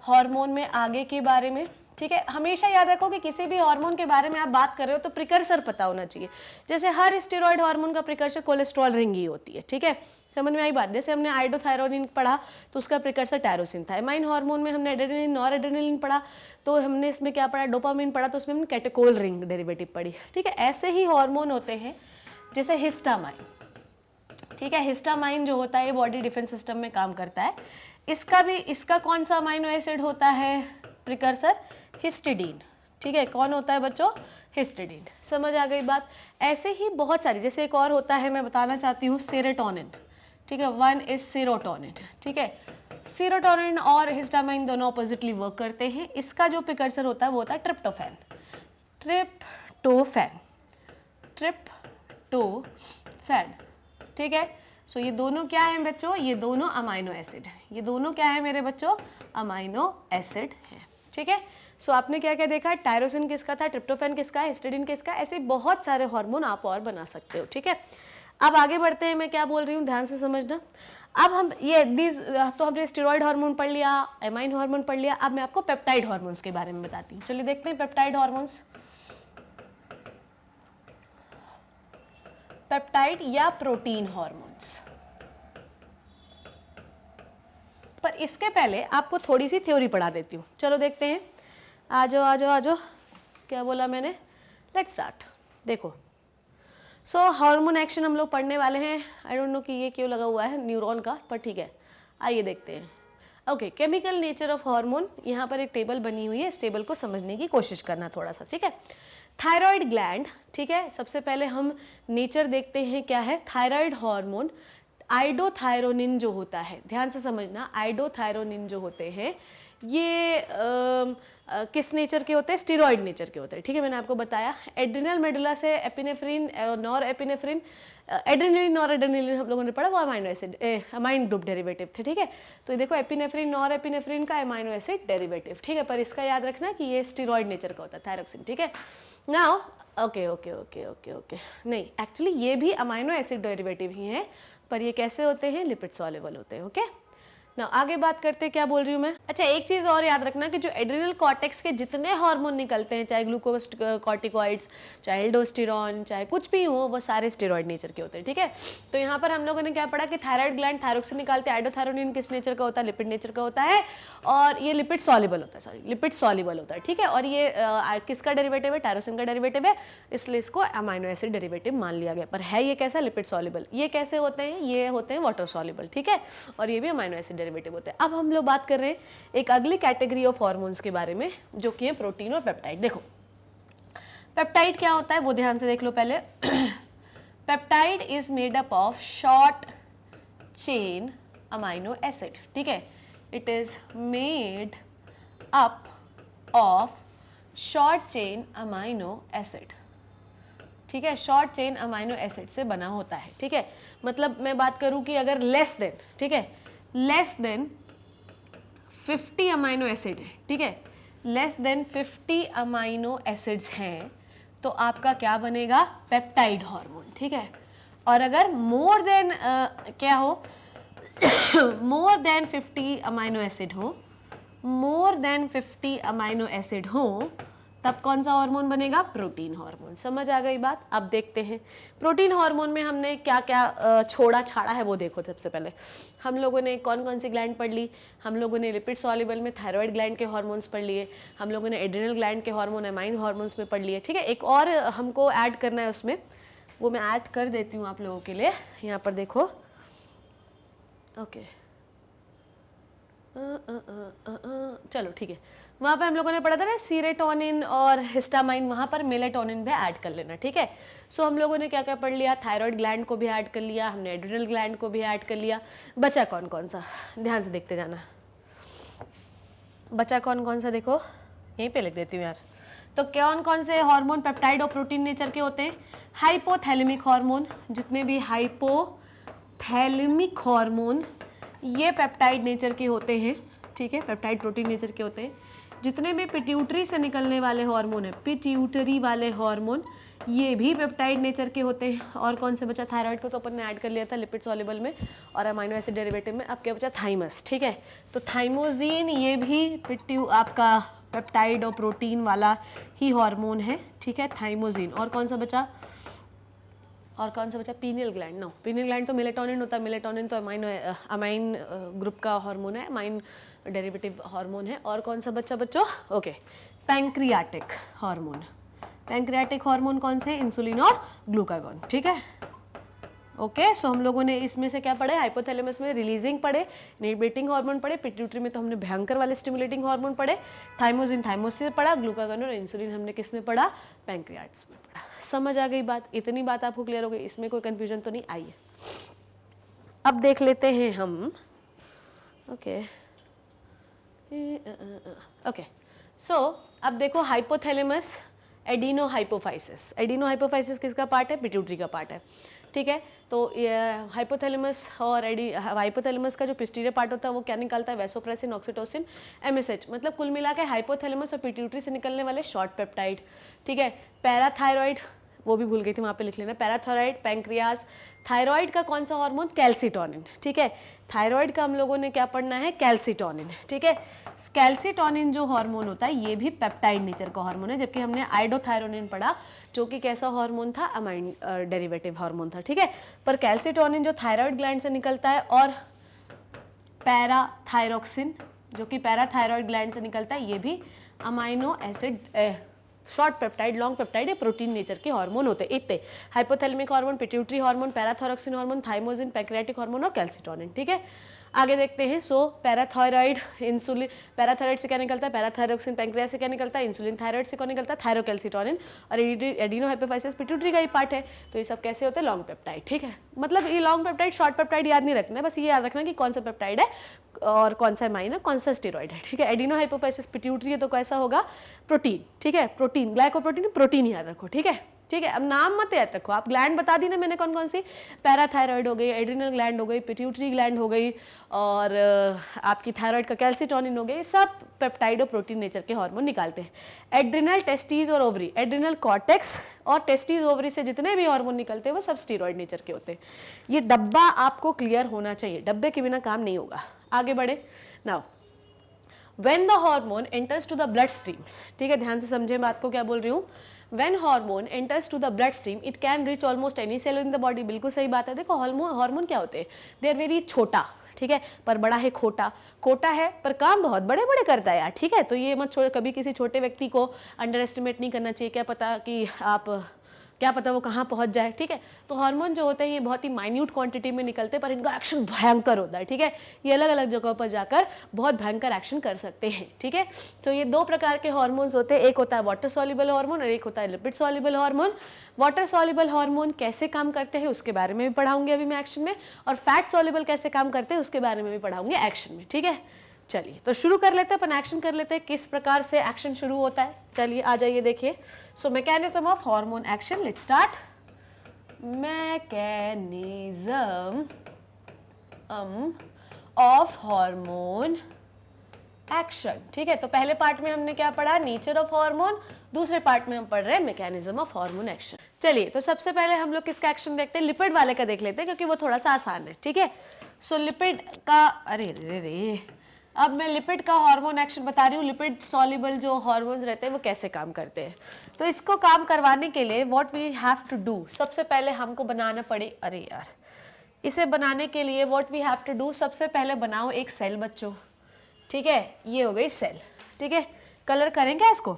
हार्मोन में आगे के बारे में, ठीक है। हमेशा याद रखो कि किसी भी हार्मोन के बारे में आप बात कर रहे हो तो प्रिकर्सर पता होना चाहिए। जैसे हर स्टेरॉयड हार्मोन का प्रिकर्सर कोलेस्ट्रॉल रिंग ही होती है, ठीक है। समझ में आई बात? जैसे हमने आइडोथायरोनिन पढ़ा तो उसका प्रिकर्सर टायरोसिन था। एमाइन हार्मोन में हमने एड्रेनलिन, नॉर एड्रेनलिन पढ़ा तो हमने इसमें क्या पढ़ा? डोपामिन पढ़ा तो उसमें हमने कैटेकोल रिंग डेरिवेटिव पढ़ी, ठीक है। ऐसे ही हार्मोन होते हैं जैसे हिस्टामाइन, ठीक है। हिस्टामाइन जो होता है ये बॉडी डिफेंस सिस्टम में काम करता है। इसका कौन सा अमाइनो एसिड होता है प्रिकर्सर? हिस्टिडीन, ठीक है। कौन होता है बच्चों? हिस्टिडीन। समझ आ गई बात? ऐसे ही बहुत सारी, जैसे एक और होता है, मैं बताना चाहती हूँ, सेरोटोनिन, ठीक है। वन इज सेरोटोनिन, ठीक है। सेरोटोनिन और हिस्टामाइन दोनों ऑपोजिटली वर्क करते हैं। इसका जो प्रिकर्सर होता है वो होता है ट्रिप्टोफैन, ट्रिप्टोफैन, ठीक है। सो ये दोनों क्या हैं बच्चों? ये दोनों अमाइनो एसिड हैं। ये दोनों क्या है मेरे बच्चों? अमाइनो एसिड हैं, ठीक है। सो आपने क्या क्या देखा? टायरोसिन किसका था, ट्रिप्टोफैन किसका, हिस्टिडीन किसका, ऐसे बहुत सारे हार्मोन आप और बना सकते हो, ठीक है। अब आगे बढ़ते हैं, मैं क्या बोल रही हूँ ध्यान से समझना। अब हम ये तो हमने स्टेरॉइड हार्मोन पढ़ लिया, एमाइन हार्मोन पढ़ लिया। अब मैं आपको पेप्टाइड हार्मोन्स के बारे में बताती हूँ। चलिए देखते हैं पेप्टाइड हार्मोन्स। पेप्टाइड या प्रोटीन हार्मोन्स, पर इसके पहले आपको थोड़ी सी थ्योरी पढ़ा देती हूँ। चलो देखते हैं, आ जाओ आ जाओ आ जाओ। क्या बोला मैंने? Let's start. देखो, सो हार्मोन एक्शन हम लोग पढ़ने वाले हैं। आई डोंट नो कि ये क्यों लगा हुआ है न्यूरॉन का, पर ठीक है, आइए देखते हैं। Okay, chemical nature of hormone, यहाँ पर एक टेबल बनी हुई है, इस टेबल को समझने की कोशिश करना थोड़ा सा, ठीक है। थायराइड ग्लैंड, ठीक है, सबसे पहले हम नेचर देखते हैं क्या है। थायराइड हार्मोन आइडोथायरोनिन जो होता है, ध्यान से समझना, आइडोथायरोनिन जो होते हैं ये किस नेचर के होते हैं? स्टेरॉइड नेचर के होते हैं, ठीक है। मैंने आपको बताया एड्रिनल मेडुला से epinephrine, nor epinephrine, adrenaline, nor adrenaline हम लोगों ने पढ़ा, वो amino acid amine group derivative थे, ठीक है। तो ये देखो एपिनेफ्रिन, नॉर एपिनेफ्रिन का अमाइनो एसिड डेरिवेटिव, ठीक है। पर इसका याद रखना कि ये स्टेरॉइड नेचर का होता है, थायरोक्सिन, ठीक है। Now okay okay okay okay okay, नहीं एक्चुअली ये भी अमाइनो एसिड डेरिवेटिव ही हैं, पर ये कैसे होते हैं? लिपिड सॉल्युबल होते हैं, ओके। ना आगे बात करते हैं, क्या बोल रही हूँ मैं? अच्छा, एक चीज़ और याद रखना कि जो एड्रिनल कॉर्टेक्स के जितने हार्मोन निकलते हैं, चाहे ग्लूकोज कॉर्टिकॉइड्स, चाहे एल्डोस्टेरॉन, चाहे कुछ भी हो, वो सारे स्टेरॉइड नेचर के होते हैं, ठीक है। तो यहाँ पर हम लोगों ने क्या पढ़ा कि थायराइड ग्लैंड थायरोक्सिन निकालते हैं, आइडोथायरोनिन किस नेचर का होता है? लिपिड नेचर का होता है, और ये लिपिड सॉल्युबल होता है, सॉरी लिपिड सॉल्युबल होता है, ठीक है। और ये किसका डेरिवेटिव है? टायरोसिन का डेरिवेटिव है, इसलिए इसको अमाइनो एसिड डेरिवेटिव मान लिया गया। पर है ये कैसा? Lipid soluble. ये कैसे होते हैं? ये होते हैं वाटर सॉल्युबल, ठीक है। और ये भी अमाइनो एसिड डेरिवेटिव होते हैं। अब हम लोग बात कर रहे हैं एक अगली कैटेगरी ऑफ हार्मोन्स के बारे में, जो कि है प्रोटीन और पेप्टाइड। देखो, पेप्टाइड क्या होता है वो ध्यान से देख लो पहले। Peptide is made up of short chain amino acid, ठीक है, it is made up of short chain amino acid, ठीक है, शॉर्ट चेन अमाइनो एसिड से बना होता है, ठीक है। मतलब मैं बात करूं कि अगर लेस देन, ठीक है, लेस देन 50 अमाइनो एसिड है, ठीक है, लेस देन 50 अमाइनो एसिड्स हैं तो आपका क्या बनेगा, पेप्टाइड हार्मोन, ठीक है। और अगर मोर देन क्या हो मोर देन 50 अमाइनो एसिड हो, मोर देन 50 अमाइनो एसिड हो, तब कौन सा हार्मोन बनेगा, प्रोटीन हार्मोन। समझ आ गई बात। अब देखते हैं प्रोटीन हार्मोन में हमने क्या क्या छोड़ा छाड़ा है वो देखो। सबसे पहले हम लोगों ने कौन कौन सी ग्लैंड पढ़ ली, हम लोगों ने लिपिड सॉल्युबल में थायराइड ग्लैंड के हार्मोन्स पढ़ लिए, हम लोगों ने एड्रिनल ग्लैंड के हार्मोन अमाइन हार्मोन्स में पढ़ लिए, ठीक है। एक और हमको ऐड करना है उसमें, वो मैं ऐड कर देती हूँ आप लोगों के लिए, यहाँ पर देखो, ओके चलो ठीक है। वहाँ पे हम लोगों ने पढ़ा था ना सीरोटोनिन और हिस्टामाइन, वहाँ पर मेलेटोनिन भी ऐड कर लेना, ठीक है। सो हम लोगों ने क्या क्या पढ़ लिया, थायराइड ग्लैंड को भी ऐड कर लिया, हमने एड्रिनल ग्लैंड को भी ऐड कर लिया। बचा कौन कौन सा, ध्यान से देखते जाना, बचा कौन कौन सा देखो, यहीं पे लिख देती हूँ यार। तो कौन कौन से हार्मोन पेप्टाइड और प्रोटीन नेचर के होते हैं, हाइपोथैलेमिक हार्मोन, जितने भी हाइपोथैलेमिक हार्मोन ये पेप्टाइड नेचर के होते हैं, ठीक है, पेप्टाइड प्रोटीन नेचर के होते हैं। जितने भी पिट्यूटरी से निकलने वाले हार्मोन है, पिट्यूटरी वाले हार्मोन, ये भी पेप्टाइड नेचर के होते हैं। और कौन से बचा, थायराइड को तो अपन ने ऐड कर लिया था लिपिड सॉल्युबल में और अमाइनो एसिड डेरिवेटिव में। अब क्या बचा, थाइमस, ठीक है। तो थाइमोजीन ये भी आपका पेप्टाइड और प्रोटीन वाला ही हार्मोन है, ठीक है, थाइमोजीन। और कौन सा बचा, और कौन सा बचा, pineal gland, no, pineal gland तो मेलेटोनिन होता है, मेलेटोनिन तो अमाइन ग्रुप का हार्मोन है, अमाइन डेरिवेटिव हार्मोन है। और कौन सा बच्चा बच्चों, okay, pancreatic hormone. Pancreatic hormone कौन से, इंसुलिन और ग्लूकागॉन, ठीक है, ओके। सो हम लोगों ने इसमें से क्या पढ़े, हाइपोथैलेमस में रिलीजिंग पढ़े, इनहिबिटिंग हार्मोन पढ़े, पिट्यूटरी में तो हमने भयंकर वाले स्टिमुलेटिंग हार्मोन पढ़े, थाइमोसिन थाइमोस से पढ़ा, ग्लूकागॉन और इंसुलिन हमने किस में पढ़ा, पैंक्रियाट्स में पढ़ा। समझ आ गई बात, इतनी बात आपको क्लियर हो गई, इसमें कोई कंफ्यूजन तो नहीं आई है। अब देख लेते हैं हम, ओके ओके। सो अब देखो hypothalamus, adeno hypophysis, adeno hypophysis किसका पार्ट है, पिट्यूटरी का पार्ट है, ठीक है। तो हाइपोथैलेमस और हाइपोथैलेमस का जो पिस्टीरियर पार्ट होता है वो क्या निकालता है, वैसोप्रेसिन, ऑक्सीटोसिन, एमएसएच, मतलब कुल मिला के हाइपोथैलेमस और पिट्यूटरी से निकलने वाले शॉर्ट पेप्टाइड, ठीक है। पैराथायरॉइड, वो भी भूल गई थी, वहाँ पे लिख लेना, पैराथायरॉइड, पैंक्रियाज। थायराइड का कौन सा हार्मोन, कैल्सिटोनिन, ठीक है। थायराइड का हम लोगों ने क्या पढ़ना है, कैल्सिटोनिन, ठीक है। कैल्सिटोनिन जो हार्मोन होता है ये भी पेप्टाइड नेचर का हार्मोन है, जबकि हमने आइडोथायरोनिन पढ़ा जो कि कैसा हार्मोन था, अमाइन डेरिवेटिव हार्मोन था, ठीक है। पर कैल्सिटोनिन जो थायराइड ग्लैंड से निकलता है, और पैराथायरोक्सिन जो कि पैराथायरॉइड ग्लैंड से निकलता है, ये भी amino acid short peptide, long peptide या प्रोटीन नेचर के हार्मोन होते हैं। इतने hypothalamic hormone, pituitary hormone, parathyroxine hormone, thymosin, pancreatic hormone और कैल्सिटोनिन, ठीक है। आगे देखते हैं। सो पैराथायरॉइड, इंसुलिन, पैराथायरॉइड से क्या निकलता है, पैराथायरोक्सिन, पैंक्रियास से क्या निकलता है, इंसुलिन, थायराइड से कौन निकलता है, थायरोकैल्सिटोनिन, और एडिनो हाइपोफाइसिस पिट्यूटरी का ही पार्ट है। तो ये सब कैसे होते हैं, लॉन्ग पेप्टाइड, ठीक है। मतलब ये लॉन्ग पेप्टाइड शॉर्ट पेप्टाइड याद नहीं रखना है, बस ये याद रखना कि कौन सा पेप्टाइड है और कौन सा माइन है, कौन सा स्टेरॉइड है, ठीक है। एडिनो हाइपोफाइसिस पिट्यूटरी है तो कैसा होगा, प्रोटीन, ठीक है, प्रोटीन, ग्लाइकोप्रोटीन, प्रोटीन याद रखो, ठीक है, ठीक है। अब नाम मत याद रखो, आप ग्लैंड बता दी ना मैंने कौन कौन सी, पैराथायरॉइड हो गई, एड्रिनल ग्लैंड हो गई, पिट्यूटरी ग्लैंड हो गई, और आपकी थायराइड का कैल्सिटोनिन हो गई, सब पेप्टाइड और प्रोटीन नेचर के हार्मोन निकालते हैं। एड्रिनल, टेस्टीज और ओवरी, एड्रिनल कॉर्टेक्स और टेस्टीज ओवरी से जितने भी हार्मोन निकलते हैं वो सब स्टेरॉइड नेचर के होते हैं। ये डब्बा आपको क्लियर होना चाहिए, डब्बे के बिना काम नहीं होगा। आगे बढ़े। Now when the hormone enters to the blood stream, ठीक है, ध्यान से समझें बात को, क्या बोल रही हूँ। when hormone enters to the blood stream it can reach almost any cell in the body, बिल्कुल सही बात है। देखो हार्मोन क्या होते हैं, they are very छोटा, ठीक है, पर बड़ा है, खोटा, कोटा है पर काम बहुत बड़े बड़े करता है यार, ठीक है। तो ये मत छोड़, कभी किसी छोटे व्यक्ति को अंडर एस्टिमेट नहीं करना चाहिए। क्या पता कि आप क्या पता वो कहाँ पहुंच जाए, ठीक है। तो हार्मोन जो होते हैं ये बहुत ही माइन्यूट क्वांटिटी में निकलते हैं, पर इनका एक्शन भयंकर होता है, ठीक है। ये अलग अलग जगहों पर जाकर बहुत भयंकर एक्शन कर सकते हैं, ठीक है। तो ये दो प्रकार के हार्मोन्स होते हैं, एक होता है वाटर सॉल्युबल हार्मोन और एक होता है lipid soluble hormone. Water soluble hormone कैसे काम करते हैं उसके बारे में भी पढ़ाऊंगी अभी मैं एक्शन में, और फैट सॉल्युबल कैसे काम करते हैं उसके बारे में भी पढ़ाऊंगी एक्शन में, ठीक है। चलिए तो शुरू कर लेते हैं, अपन एक्शन कर लेते हैं, किस प्रकार से एक्शन शुरू होता है। चलिए आ जाइए, देखिए। So mechanism of hormone action, let's start. Mechanism of hormone action, ठीक है। तो पहले पार्ट में हमने क्या पढ़ा, नेचर ऑफ हार्मोन, दूसरे पार्ट में हम पढ़ रहे हैं मैकेनिज्म ऑफ हार्मोन एक्शन। चलिए तो सबसे पहले हम लोग किसका एक्शन देखते हैं, लिपिड वाले का देख लेते हैं क्योंकि वो थोड़ा सा आसान है, ठीक है। सो लिपिड का, अरे रे रे, अब मैं लिपिड का हार्मोन एक्शन बता रही हूँ। लिपिड सॉल्युबल जो हार्मोन्स रहते हैं वो कैसे काम करते हैं। तो इसको काम करवाने के लिए what we have to do, सबसे पहले हमको बनाना पड़े, अरे यार, इसे बनाने के लिए what we have to do, सबसे पहले बनाओ एक सेल बच्चों, ठीक है। ये हो गई सेल, ठीक है। कलर करें क्या इसको,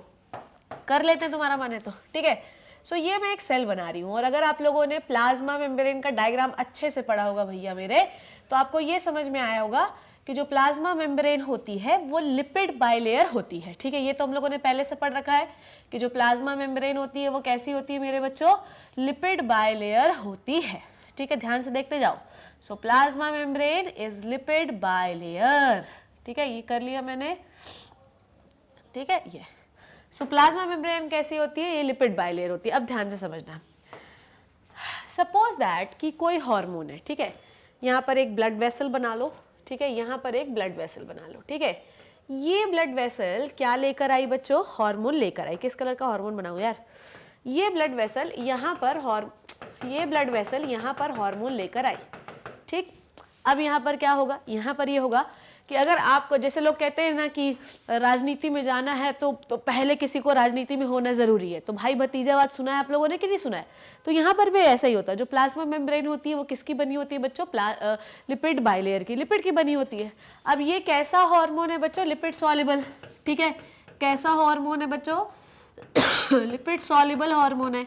कर लेते हैं, तुम्हारा मन है तो, ठीक है। सो ये मैं एक सेल बना रही हूँ, और अगर आप लोगों ने प्लाज्मा मेम्ब्रेन का डायग्राम अच्छे से पढ़ा होगा भैया मेरे, तो आपको ये समझ में आया होगा कि जो प्लाज्मा मेम्ब्रेन होती है वो लिपिड बाइलेयर होती है, ठीक है। ये तो हम लोगों ने पहले से पढ़ रखा है कि जो प्लाज्मा मेम्ब्रेन होती है वो कैसी होती है मेरे बच्चों, लिपिड बाइलेयर होती है, ठीक है। ध्यान से देखते जाओ। सो plasma membrane is lipid bilayer, ठीक है। ये कर लिया मैंने, ठीक है। ये सो प्लाज्मा मेम्ब्रेन कैसी होती है, ये लिपिड बाइलेयर होती है। अब ध्यान से समझना, सपोज दैट कि कोई हार्मोन है, ठीक है। यहाँ पर एक ब्लड वेसल बना लो, ठीक है। यहाँ पर एक ब्लड वेसल बना लो, ठीक है। ये ब्लड वेसल क्या लेकर आई बच्चों, हार्मोन लेकर आई। किस कलर का हार्मोन बनाऊं यार, ये ब्लड वेसल यहाँ पर ये ब्लड वेसल यहाँ पर हार्मोन लेकर आई, ठीक। अब यहाँ पर क्या होगा, यहाँ पर ये होगा कि अगर आपको, जैसे लोग कहते हैं ना कि राजनीति में जाना है तो पहले किसी को राजनीति में होना जरूरी है, तो भाई भतीजावाद सुना है आप लोगों ने कि नहीं सुना है। तो यहाँ पर भी ऐसा ही होता है। जो प्लाज्मा मेम्ब्रेन होती है वो किसकी बनी होती है बच्चों, लिपिड बाइलेयर की, लिपिड की बनी होती है। अब ये कैसा हार्मोन है बच्चों, लिपिड सॉल्युबल, ठीक है। कैसा हार्मोन है बच्चों, लिपिड सॉल्युबल हार्मोन है।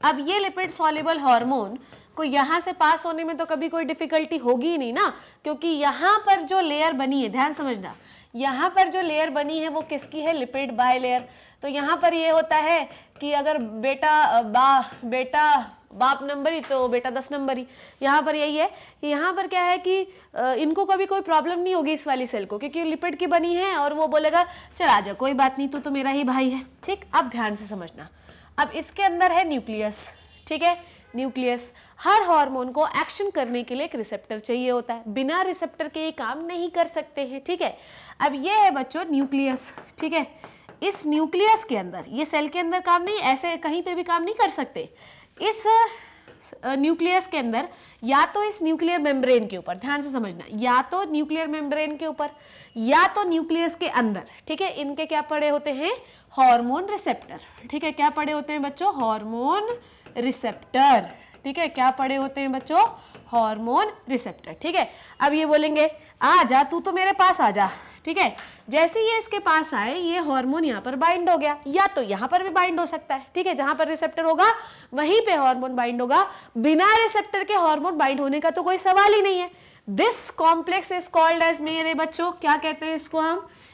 अब ये लिपिड सॉल्युबल हार्मोन को यहाँ से पास होने में तो कभी कोई डिफिकल्टी होगी ही नहीं ना, क्योंकि यहाँ पर जो लेयर बनी है, ध्यान समझना, यहाँ पर जो लेयर बनी है वो किसकी है, लिपिड बाइलेयर। तो यहाँ पर ये होता है कि अगर बेटा बाप नंबरी तो बेटा 10 नंबरी। यहाँ पर यही है कि यहाँ पर क्या है कि इनको कभी कोई प्रॉब्लम नहीं होगी इस वाली सेल को, क्योंकि लिपिड की बनी है और वो बोलेगा चल आजा कोई बात नहीं, तू तो मेरा ही भाई है, ठीक। अब ध्यान से समझना, अब इसके अंदर है न्यूक्लियस, ठीक है। न्यूक्लियस, हर हार्मोन को एक्शन करने के लिए एक रिसेप्टर चाहिए होता है, बिना रिसेप्टर के ये काम नहीं कर सकते हैं, ठीक है। अब ये है बच्चों न्यूक्लियस, ठीक है। इस न्यूक्लियस के अंदर, ये सेल के अंदर काम नहीं, ऐसे कहीं पे भी काम नहीं कर सकते। इस न्यूक्लियस के अंदर या तो इस न्यूक्लियर मेम्ब्रेन के ऊपर, ध्यान से समझना, या तो न्यूक्लियर मेम्ब्रेन के ऊपर या तो न्यूक्लियस के अंदर, ठीक है। इनके क्या पड़े होते हैं, हार्मोन रिसेप्टर, ठीक है। क्या पड़े होते हैं बच्चों, हार्मोन रिसेप्टर, ठीक है। क्या पड़े होते हैं बच्चों, हार्मोन रिसेप्टर, ठीक है। अब ये बोलेंगे आ जा तू तो मेरे पास आ जा, ठीक है। जैसे ये इसके पास आए, ये हार्मोन यहाँ पर बाइंड हो गया, या तो यहाँ पर भी बाइंड हो सकता है, ठीक है। जहां पर रिसेप्टर होगा वहीं पे हार्मोन बाइंड होगा, बिना रिसेप्टर के हार्मोन बाइंड होने का तो कोई सवाल ही नहीं है। This complex is called as, मेरे बच्चों क्या कहते हैं इसको,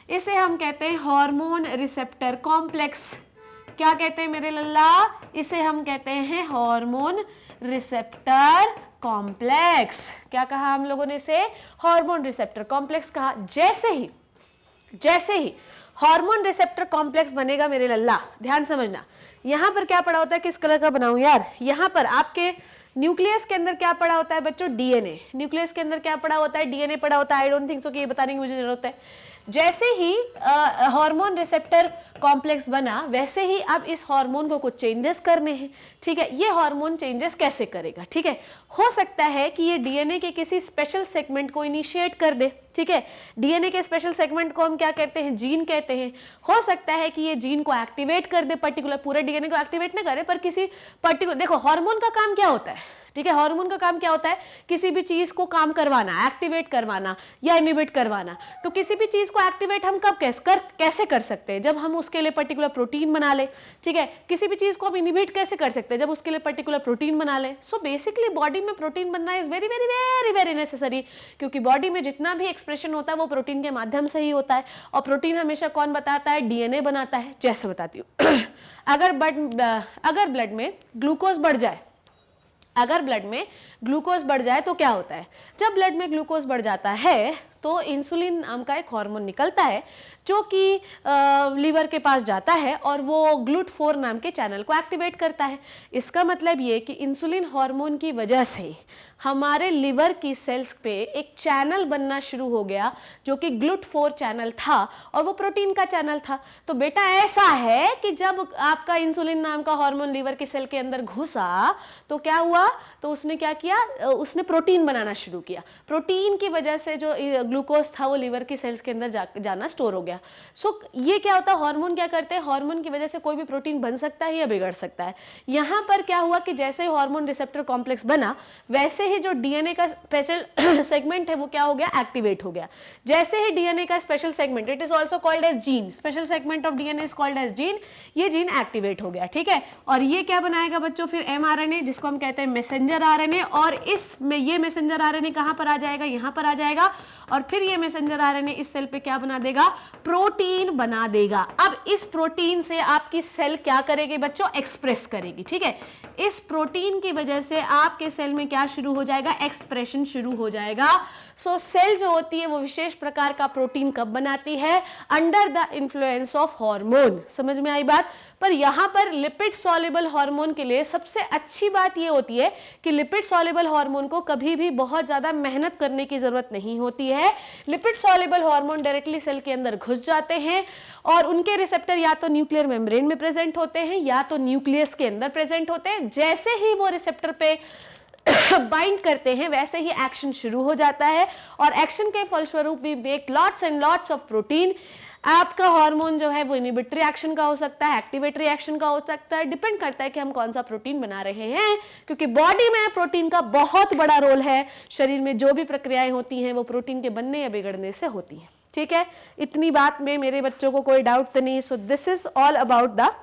इसे हम कहते हैं हार्मोन रिसेप्टर कॉम्प्लेक्स। क्या कहते हैं मेरे लल्ला, इसे हम कहते हैं हार्मोन रिसेप्टर कॉम्प्लेक्स। क्या कहा हम लोगों ने इसे, हार्मोन रिसेप्टर कॉम्प्लेक्स कहा। जैसे ही हार्मोन रिसेप्टर कॉम्प्लेक्स बनेगा मेरे लल्ला, ध्यान समझना, यहां पर क्या पड़ा होता है, किस कलर का बनाऊं यार, यहां पर आपके न्यूक्लियस के अंदर क्या पड़ा होता है बच्चों, डीएनए। न्यूक्लियस के अंदर क्या पड़ा होता है, डीएनए पड़ा होता है। आई डोंट थिंक सो कि ये बताने की मुझे जरूरत है। जैसे ही हार्मोन रिसेप्टर कॉम्प्लेक्स बना, वैसे ही अब इस हार्मोन को कुछ चेंजेस करने हैं, ठीक है। ये हार्मोन चेंजेस कैसे करेगा, ठीक है। हो सकता है कि ये डीएनए के किसी स्पेशल सेगमेंट को इनिशिएट कर दे, ठीक है। डीएनए के स्पेशल सेगमेंट को हम क्या कहते हैं, जीन कहते हैं। हो सकता है कि ये जीन को एक्टिवेट कर दे, पर्टिकुलर, पूरे डीएनए को एक्टिवेट ना करे पर किसी पर्टिकुलर, देखो हार्मोन का काम क्या होता है, ठीक है। हार्मोन का काम क्या होता है, किसी भी चीज को काम करवाना, एक्टिवेट करवाना या इनिबिट करवाना। तो किसी भी चीज को एक्टिवेट हम कब कैसे कर सकते हैं, जब हम उसके लिए पर्टिकुलर प्रोटीन बना ले, ठीक है। किसी भी चीज को हम इनिबिट कैसे कर सकते हैं, जब उसके लिए पर्टिकुलर प्रोटीन बना ले। सो बेसिकली बॉडी में प्रोटीन बनना is very very very very necessary, क्योंकि बॉडी में जितना भी एक्सप्रेशन होता है वो प्रोटीन के माध्यम से ही होता है। और प्रोटीन हमेशा कौन बताता है, डीएनए बनाता है। जैसे बताती हूँ अगर ब्लड में ग्लूकोज बढ़ जाए, अगर ब्लड में ग्लूकोज बढ़ जाए तो क्या होता है, जब ब्लड में ग्लूकोज बढ़ जाता है तो इंसुलिन नाम का एक हार्मोन निकलता है जो कि लीवर के पास जाता है और वो GLUT4 नाम के चैनल को एक्टिवेट करता है। इसका मतलब ये कि इंसुलिन हार्मोन की वजह से हमारे लिवर की सेल्स पे एक चैनल बनना शुरू हो गया जो कि GLUT4 चैनल था और वो प्रोटीन का चैनल था। तो बेटा ऐसा है कि जब आपका इंसुलिन नाम का हार्मोन लीवर के सेल के अंदर घुसा तो क्या हुआ, तो उसने क्या किया, उसने प्रोटीन बनाना शुरू किया। प्रोटीन की वजह से जो ग्लूकोज था वो लीवर की सेल्स के अंदर जाना स्टोर हो गया। सो ये क्या होता है, हार्मोन क्या करते हैं, हार्मोन की वजह से कोई भी प्रोटीन बन सकता है या बिगड़ सकता है। यहाँ पर क्या हुआ कि जैसे ही हार्मोन रिसेप्टर कॉम्प्लेक्स बना वैसे ही जो डीएनए का स्पेशल सेगमेंट है वो क्या हो गया, एक्टिवेट हो गया। जैसे ही डीएनए का special segment, it is also called as gene, special segment of DNA is called as gene, ये जीन एक्टिवेट हो गया, ठीक है। और ये क्या बनाएगा बच्चों, फिर एमआरएनए जिसको हम कहते हैं मैसेंजर आरएनए, और इसमें ये मैसेंजर आरएनए कहां पर आ जाएगा, यहां पर आ जाएगा, और फिर ये मैसेंजर आरएनए इस सेल पे क्या बना देगा, प्रोटीन बना देगा। अब इस प्रोटीन से आपकी सेल क्या करेगी बच्चों, एक्सप्रेस करेगी, ठीक है। इस प्रोटीन की वजह से आपके सेल में क्या शुरू हो जाएगा, एक्सप्रेशन शुरू हो जाएगा। सो सेल जो होती है वो विशेष प्रकार का प्रोटीन कब बनाती है, under the influence of hormone. समझ में आई बात। पर यहाँ पर लिपिड सॉल्युबल हार्मोन के लिए सबसे अच्छी बात ये होती है कि लिपिड सॉल्युबल हार्मोन को कभी भी बहुत ज्यादा मेहनत करने की जरूरत नहीं होती है। Lipid soluble hormone directly cell के अंदर घुस जाते हैं और उनके रिसेप्टर या तो न्यूक्लियर मेम्ब्रेन में प्रेजेंट होते हैं या तो न्यूक्लियस के अंदर प्रेजेंट होते हैं। जैसे ही वो रिसेप्टर पे बाइंड करते हैं वैसे ही एक्शन शुरू हो जाता है और एक्शन के फलस्वरूप we make lots and lots of protein. आपका हार्मोन जो है वो इनिबिटरी एक्शन का हो सकता है, एक्टिवेटरी एक्शन का हो सकता है, डिपेंड करता है कि हम कौन सा प्रोटीन बना रहे हैं, क्योंकि बॉडी में प्रोटीन का बहुत बड़ा रोल है। शरीर में जो भी प्रक्रियाएं होती हैं वो प्रोटीन के बनने या बिगड़ने से होती हैं, ठीक है। इतनी बात में मेरे बच्चों को कोई डाउट तो नहीं। सो this is all about the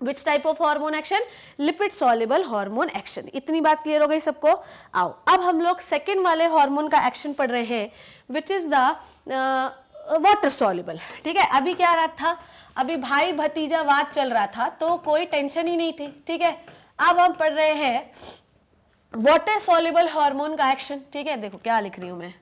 Which type of hormone action? Lipid soluble hormone action. इतनी बात क्लियर हो गई सबको। आओ अब हम लोग सेकेंड वाले हार्मोन का एक्शन पढ़ रहे हैं, which is the water soluble, ठीक है। अभी क्या रहा था, अभी भाई भतीजा वाद चल रहा था तो कोई टेंशन ही नहीं थी, ठीक है। अब हम पढ़ रहे हैं वाटर सॉल्युबल हार्मोन का एक्शन, ठीक है। देखो क्या लिख रही हूं मैं,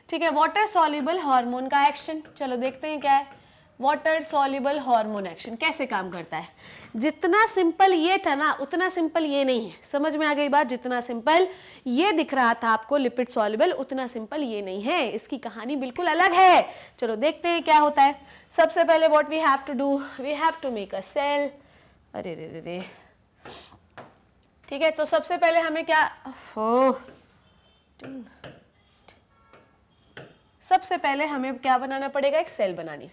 ठीक है। वाटर सॉल्युबल हार्मोन का एक्शन, चलो देखते हैं क्या है। वाटर सॉल्युबल हार्मोन एक्शन कैसे काम करता है। जितना सिंपल ये था ना उतना सिंपल ये नहीं है। समझ में आ गई बात। जितना सिंपल ये दिख रहा था आपको लिपिड सॉल्युबल, उतना सिंपल ये नहीं है। इसकी कहानी बिल्कुल अलग है। चलो देखते हैं क्या होता है। सबसे पहले what we have to do, we have to make a cell. अरे रे रे रे, ठीक है। तो सबसे पहले हमें क्या, सबसे पहले हमें क्या बनाना पड़ेगा, एक सेल बनानी।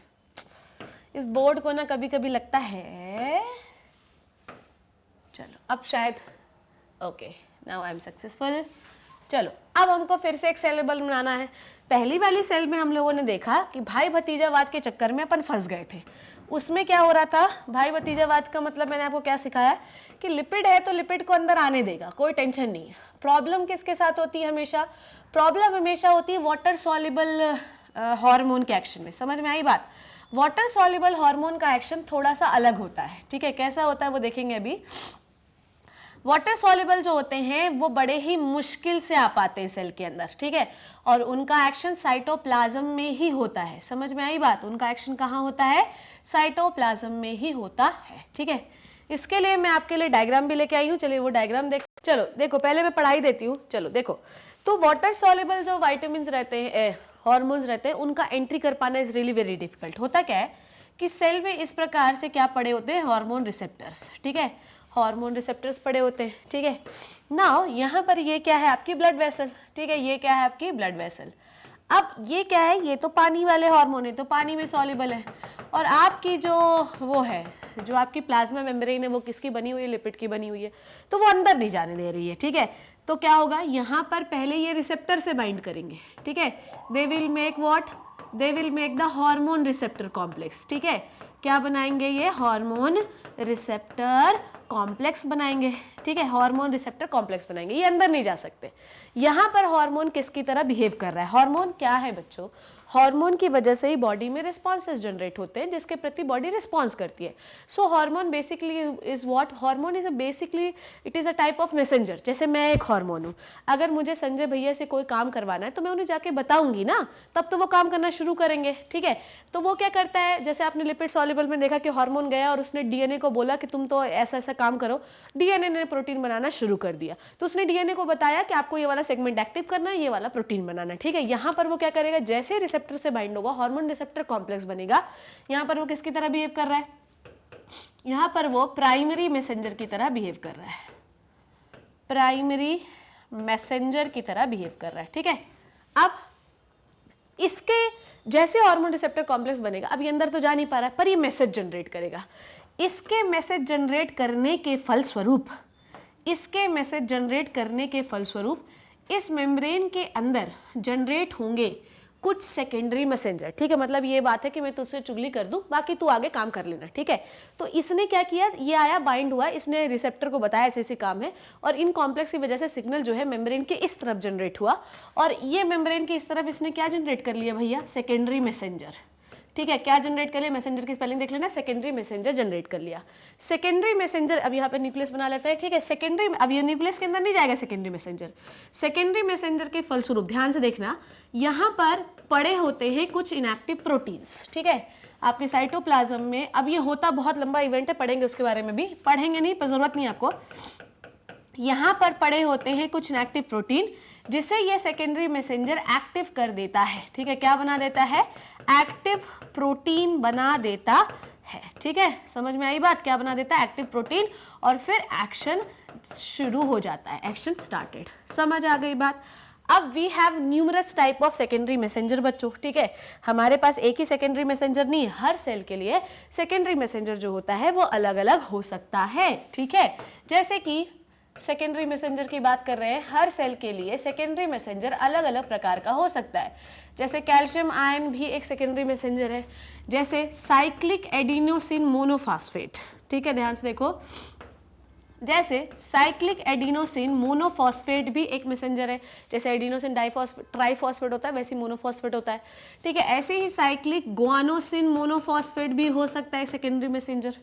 इस बोर्ड को ना कभी कभी लगता है, चलो अब शायद, okay now I am successful. चलो अब हमको फिर से एक सेल बनाना है। पहली वाली सेल में हम लोगों ने देखा कि भाई भतीजावाद के चक्कर में अपन फंस गए थे। उसमें क्या हो रहा था, भाई भतीजावाद का मतलब मैंने आपको क्या सिखाया कि लिपिड है तो लिपिड को अंदर आने देगा, कोई टेंशन नहीं है। प्रॉब्लम किसके साथ होती है हमेशा, प्रॉब्लम हमेशा होती है वाटर सॉल्युबल हार्मोन के एक्शन में। समझ में आई बात। वाटर सॉल्युबल हार्मोन का एक्शन थोड़ा सा अलग होता है, ठीक है। कैसा होता है वो देखेंगे अभी। वाटर सॉल्युबल जो होते हैं वो बड़े ही मुश्किल से आ पाते हैं सेल के अंदर, ठीक है। और उनका एक्शन साइटोप्लाज्म में ही होता है। समझ में आई बात। उनका एक्शन कहाँ होता है, साइटोप्लाज्म में ही होता है, ठीक है। इसके लिए मैं आपके लिए डायग्राम भी लेके आई हूँ। चलिए वो डायग्राम देख, चलो देखो पहले मैं पढ़ाई देती हूँ। चलो देखो, तो वाटर सॉल्युबल जो वाइटामिन रहते हैं, हार्मोन्स रहते हैं, उनका एंट्री कर पाना इज रियली वेरी डिफिकल्ट। होता क्या है कि सेल में इस प्रकार से क्या पड़े होते हैं, हार्मोन रिसेप्टर्स, ठीक है। हार्मोन रिसेप्टर्स पड़े होते हैं, ठीक है। नाउ यहाँ पर ये क्या है, आपकी ब्लड वेसल, ठीक है। ये क्या है, आपकी ब्लड वेसल। अब ये क्या है, ये तो पानी वाले हार्मोन है, तो पानी में सॉल्युबल है। और आपकी जो वो है, जो आपकी प्लाज्मा मेम्ब्रेन है, वो किसकी बनी हुई है, लिपिड की बनी हुई है, तो वो अंदर नहीं जाने दे रही है, ठीक है। तो क्या होगा, यहाँ पर पहले ये रिसेप्टर से बाइंड करेंगे, ठीक है, they will make what, they will make the hormone receptor complex, ठीक है, क्या बनाएंगे ये हार्मोन रिसेप्टर कॉम्प्लेक्स बनाएंगे, ठीक है, हार्मोन रिसेप्टर कॉम्प्लेक्स बनाएंगे, ये अंदर नहीं जा सकते। यहाँ पर हार्मोन किसकी तरह बिहेव कर रहा है, हार्मोन क्या है बच्चों, हार्मोन की वजह से ही बॉडी में रिस्पॉन्सेस जनरेट होते हैं जिसके प्रति बॉडी रिस्पॉन्स करती है। So hormone basically is what, hormone is a basically it is a type of messenger. जैसे मैं एक हार्मोन हूँ, अगर मुझे संजय भैया से कोई काम करवाना है तो मैं उन्हें जाके बताऊंगी ना, तब तो वो काम करना शुरू करेंगे, ठीक है। तो वो क्या करता है, जैसे आपने लिपिड सॉल्युबल में देखा कि हार्मोन गया और उसने डीएनए को बोला कि तुम तो ऐसा ऐसा काम करो, डीएनए ने प्रोटीन बनाना शुरू कर दिया, तो उसने डीएनए को बताया कि आपको ये वाला सेगमेंट एक्टिव करना है, ये वाला प्रोटीन बनाना है, ठीक है। यहाँ पर वो क्या करेगा, जैसे रिसेप्टर से बाइंड होगा हार्मोन रिसेप्टर कॉम्प्लेक्स बनेगा। यहाँ पर वो किसकी तरह बिहेव कर रहा है, यहाँ पर वो प्राइमरी मैसेंजर की तरह बिहेव कर रहा है, प्राइमरी मैसेंजर की तरह बिहेव कर रहा है, ठीक है। अब इसके जैसे हार्मोन रिसेप्टर कॉम्प्लेक्स बनेगा, अब ये अंदर तो जा नहीं पा रहा है पर ये मैसेज जनरेट करेगा। इसके मैसेज जनरेट करने के फलस्वरूप, इसके मैसेज जनरेट करने के फलस्वरूप इस मेम्ब्रेन के अंदर जनरेट होंगे कुछ सेकेंडरी मैसेंजर, ठीक है। मतलब ये बात है कि मैं तुझसे चुगली कर दूं, बाकी तू आगे काम कर लेना, ठीक है। तो इसने क्या किया, ये आया बाइंड हुआ, इसने रिसेप्टर को बताया ऐसे ऐसे काम है, और इन कॉम्प्लेक्स की वजह से सिग्नल जो है मेम्ब्रेन के इस तरफ जनरेट हुआ, और ये मेम्ब्रेन के इस तरफ इसने क्या जनरेट कर लिया भैया, सेकेंडरी मैसेंजर, ठीक है। क्या जनरेट कर लिया, मैसेंजर की स्पेलिंग देख लेना, सेकेंडरी मैसेंजर जनरेट कर लिया। सेकेंडरी मैसेंजर, अब यहाँ पे न्यूक्लियस बना लेता है, ठीक है। सेकेंडरी, अब ये न्यूक्लियस के अंदर नहीं जाएगा सेकेंडरी मैसेंजर। सेकेंडरी मैसेंजर के फलस्वरूप ध्यान से देखना, यहाँ पर पड़े होते हैं कुछ इनएक्टिव प्रोटीन्स, ठीक है, आपके साइटोप्लाज्म में। अब ये होता बहुत लंबा इवेंट है, पढ़ेंगे उसके बारे में भी, पढ़ेंगे नहीं पर जरूरत नहीं आपको। यहाँ पर पड़े होते हैं कुछ इनएक्टिव प्रोटीन जिसे ये सेकेंडरी मैसेंजर एक्टिव कर देता है, ठीक है। क्या बना देता है, एक्टिव प्रोटीन बना देता है, ठीक है। समझ में आई बात, क्या बना देता है, एक्टिव प्रोटीन, और फिर एक्शन शुरू हो जाता है, एक्शन स्टार्टेड। समझ आ गई बात। अब we have numerous type of secondary messenger बच्चों, ठीक है। हमारे पास एक ही सेकेंडरी मैसेंजर नहीं, हर सेल के लिए सेकेंडरी मैसेंजर जो होता है वो अलग अलग हो सकता है, ठीक है। जैसे कि सेकेंडरी मैसेंजर की बात कर रहे हैं, हर सेल के लिए सेकेंडरी मैसेंजर अलग अलग प्रकार का हो सकता है। जैसे कैल्शियम आयन भी एक सेकेंडरी मैसेंजर है, जैसे साइक्लिक एडिनोसिन मोनोफॉस्फेट, ठीक है, ध्यान से देखो, जैसे साइक्लिक एडिनोसिन मोनोफॉस्फेट भी एक मैसेंजर है। जैसे एडिनोसिन ट्राइफॉस्फेट होता है, वैसे मोनोफॉस्फेट होता है, ठीक है। ऐसे ही साइक्लिक गुआनोसिन मोनोफॉस्फेट भी हो सकता है सेकेंडरी मैसेंजर,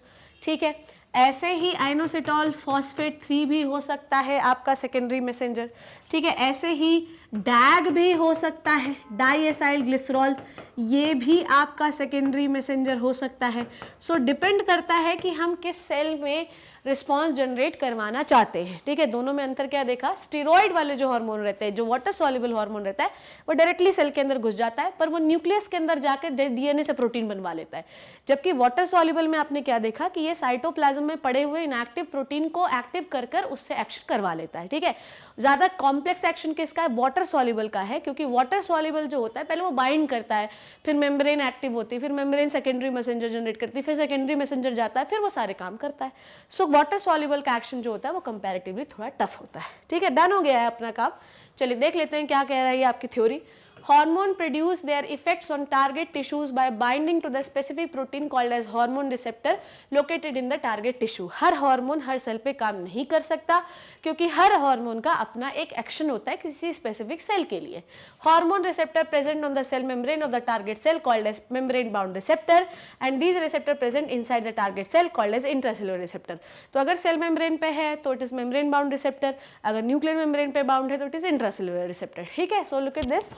ठीक है। ऐसे ही आइनोसिटॉल फॉस्फेट 3 भी हो सकता है आपका सेकेंडरी मैसेंजर, ठीक है। ऐसे ही डैग भी हो सकता है, डाईएसाइल ग्लिसरॉल, ये भी आपका सेकेंडरी मैसेंजर हो सकता है। सो डिपेंड करता है कि हम किस सेल में रिस्पॉन्स जनरेट करवाना चाहते हैं, ठीक है। दोनों में अंतर क्या देखा, स्टेरॉइड वाले जो हार्मोन रहते हैं, जो वाटर सॉल्युबल हार्मोन रहता है, वो डायरेक्टली सेल के अंदर घुस जाता है, पर वो न्यूक्लियस के अंदर जाकर डीएनए से प्रोटीन बनवा लेता है। जबकि वाटर सॉल्युबल में आपने क्या देखा कि ये साइटोप्लाज्म में पड़े हुए इनएक्टिव प्रोटीन को एक्टिव कर कर उससे एक्शन करवा लेता है, ठीक है। ज्यादा कॉम्प्लेक्स एक्शन किसका है, वाटर सॉल्युबल का है, क्योंकि वाटर सॉल्युबल जो होता है पहले वो बाइंड करता है, फिर मेम्ब्रेन एक्टिव होती है, फिर मेम्ब्रेन सेकेंडरी मैसेंजर जनरेट करती है, फिर सेकेंडरी मैसेंजर जाता है, फिर वो सारे काम करता है। सो वाटर सॉल्युबल का एक्शन जो होता है वो कंपैरेटिवली थोड़ा टफ होता है, ठीक है। डन हो गया है अपना काम। चलिए देख लेते हैं क्या कह रहा है ये आपकी theory. Hormone produce their effects on target tissues by binding to the specific protein called as hormone receptor located in the target tissue. हर हार्मोन हर सेल पे काम नहीं कर सकता, क्योंकि हर हार्मोन का अपना एक एक्शन होता है किसी स्पेसिफिक सेल के लिए। Hormone receptor present on the cell membrane of the target cell called as membrane bound receptor, and these receptor present inside the target cell called as intracellular receptor. तो अगर cell membrane पे है तो it is membrane bound receptor, अगर nuclear membrane पे bound है तो it is intracellular receptor, ठीक है। सो लुक एट दिस,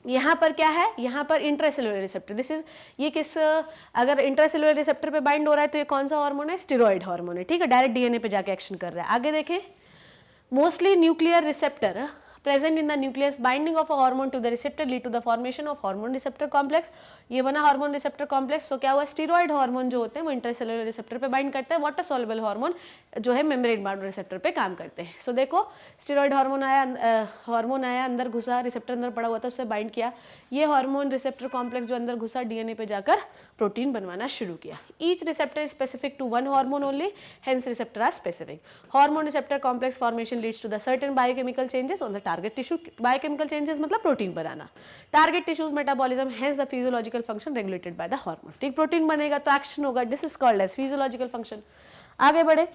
यहाँ पर क्या है, यहाँ पर इंट्रासेलुलर रिसेप्टर, दिस इज ये किस, अगर इंट्रासेलुलर रिसेप्टर पे बाइंड हो रहा है तो ये कौन सा हार्मोन है, स्टेरॉइड हार्मोन है, ठीक है। डायरेक्ट डीएनए पे जाके एक्शन कर रहा है। आगे देखें, mostly nuclear receptor present in the nucleus, binding of a hormone to the receptor lead to the formation of hormone receptor complex, ये बना हार्मोन रिसेप्टर कॉम्प्लेक्स। तो क्या हुआ, स्टीरॉयड हार्मोन जो होते हैं वो इंट्रासेलुलर रिसेप्टर पे बाइंड करते हैं, वाटर सॉल्युबल हार्मोन जो है मेम्ब्रेन बाउंड रिसेप्टर पे काम करते हैं। सो देखो स्टीरॉयड हार्मोन आया अंदर घुसा, रिसेप्टर अंदर पड़ा हुआ था, उससे बाइंड किया, ये हार्मोन रिसेप्टर कॉम्प्लेक्स जो अंदर घुसा डीएनए पे जाकर प्रोटीन बनवाना शुरू किया। Each receptor is specific to one hormone only, hence receptor are specific. Hormone receptor complex formation leads to the certain biochemical changes on the target tissue. Biochemical changes मतलब protein बनाना, target tissues metabolism, hence the physiological function regulated by the hormone. ठीक, protein बनेगा तो action होगा, this is called as physiological function. आगे बढ़े,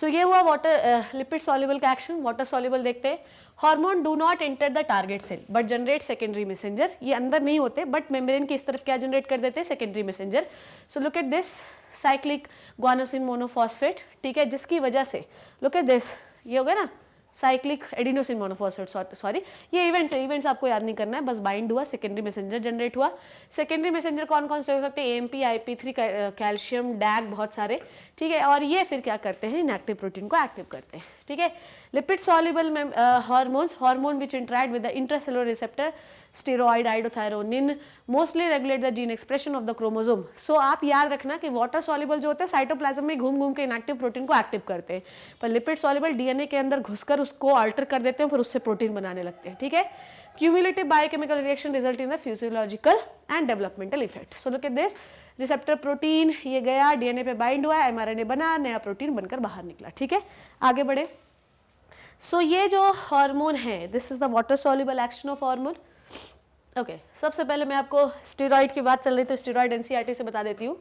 so ये हुआ वाटर लिपिड सॉल्युबल का एक्शन। वाटर सॉल्युबल देखते हैं, hormone do not enter the target cell but generate secondary messenger. ये अंदर नहीं होते बट मेम्ब्रेन की इस तरफ क्या जनरेट कर देते हैं, secondary messenger. So look at this cyclic guanosine monophosphate, ठीक है, जिसकी वजह से लुक एट दिस, ये हो गया ना साइक्लिक एडिनोसिन मोनोफॉस्फेट, सॉरी ये इवेंट्स आपको याद नहीं करना है, बस बाइंड हुआ, सेकेंडरी मैसेंजर जनरेट हुआ। सेकेंडरी मैसेंजर कौन कौन से हो सकते हैं, एएमपी, IP3, कैल्शियम, डैग, बहुत सारे, ठीक है। और ये फिर क्या करते हैं, इनएक्टिव प्रोटीन को एक्टिव करते हैं, ठीक है। Lipid soluble hormone which interact with the intracellular receptor steroid, iodothyronine mostly regulate the gene expression of the chromosome. So आप याद रखना कि वाटर सॉल्युबल जो होते हैं साइटोप्लाज्म में घूम घूम के इनएक्टिव प्रोटीन को एक्टिव करते हैं, पर लिपिड सॉल्युबल डीएनए के अंदर घुसकर उसको अल्टर कर देते हैं, फिर उससे प्रोटीन बनाने लगते हैं, ठीक है। Cumulative biochemical reaction result in the physiological and developmental effect. So look at this, receptor protein, ये गया डीएनए पे बाइंड हुआ, एमआरएनए बना, नया प्रोटीन बनकर बाहर निकला, ठीक है। आगे बढ़े, सो ये जो हार्मोन है, this is the water soluble action of hormone. Okay, सबसे पहले मैं आपको स्टेरॉइड की बात चल रही तो स्टेरॉइड एनसीईआरटी से बता देती हूँ,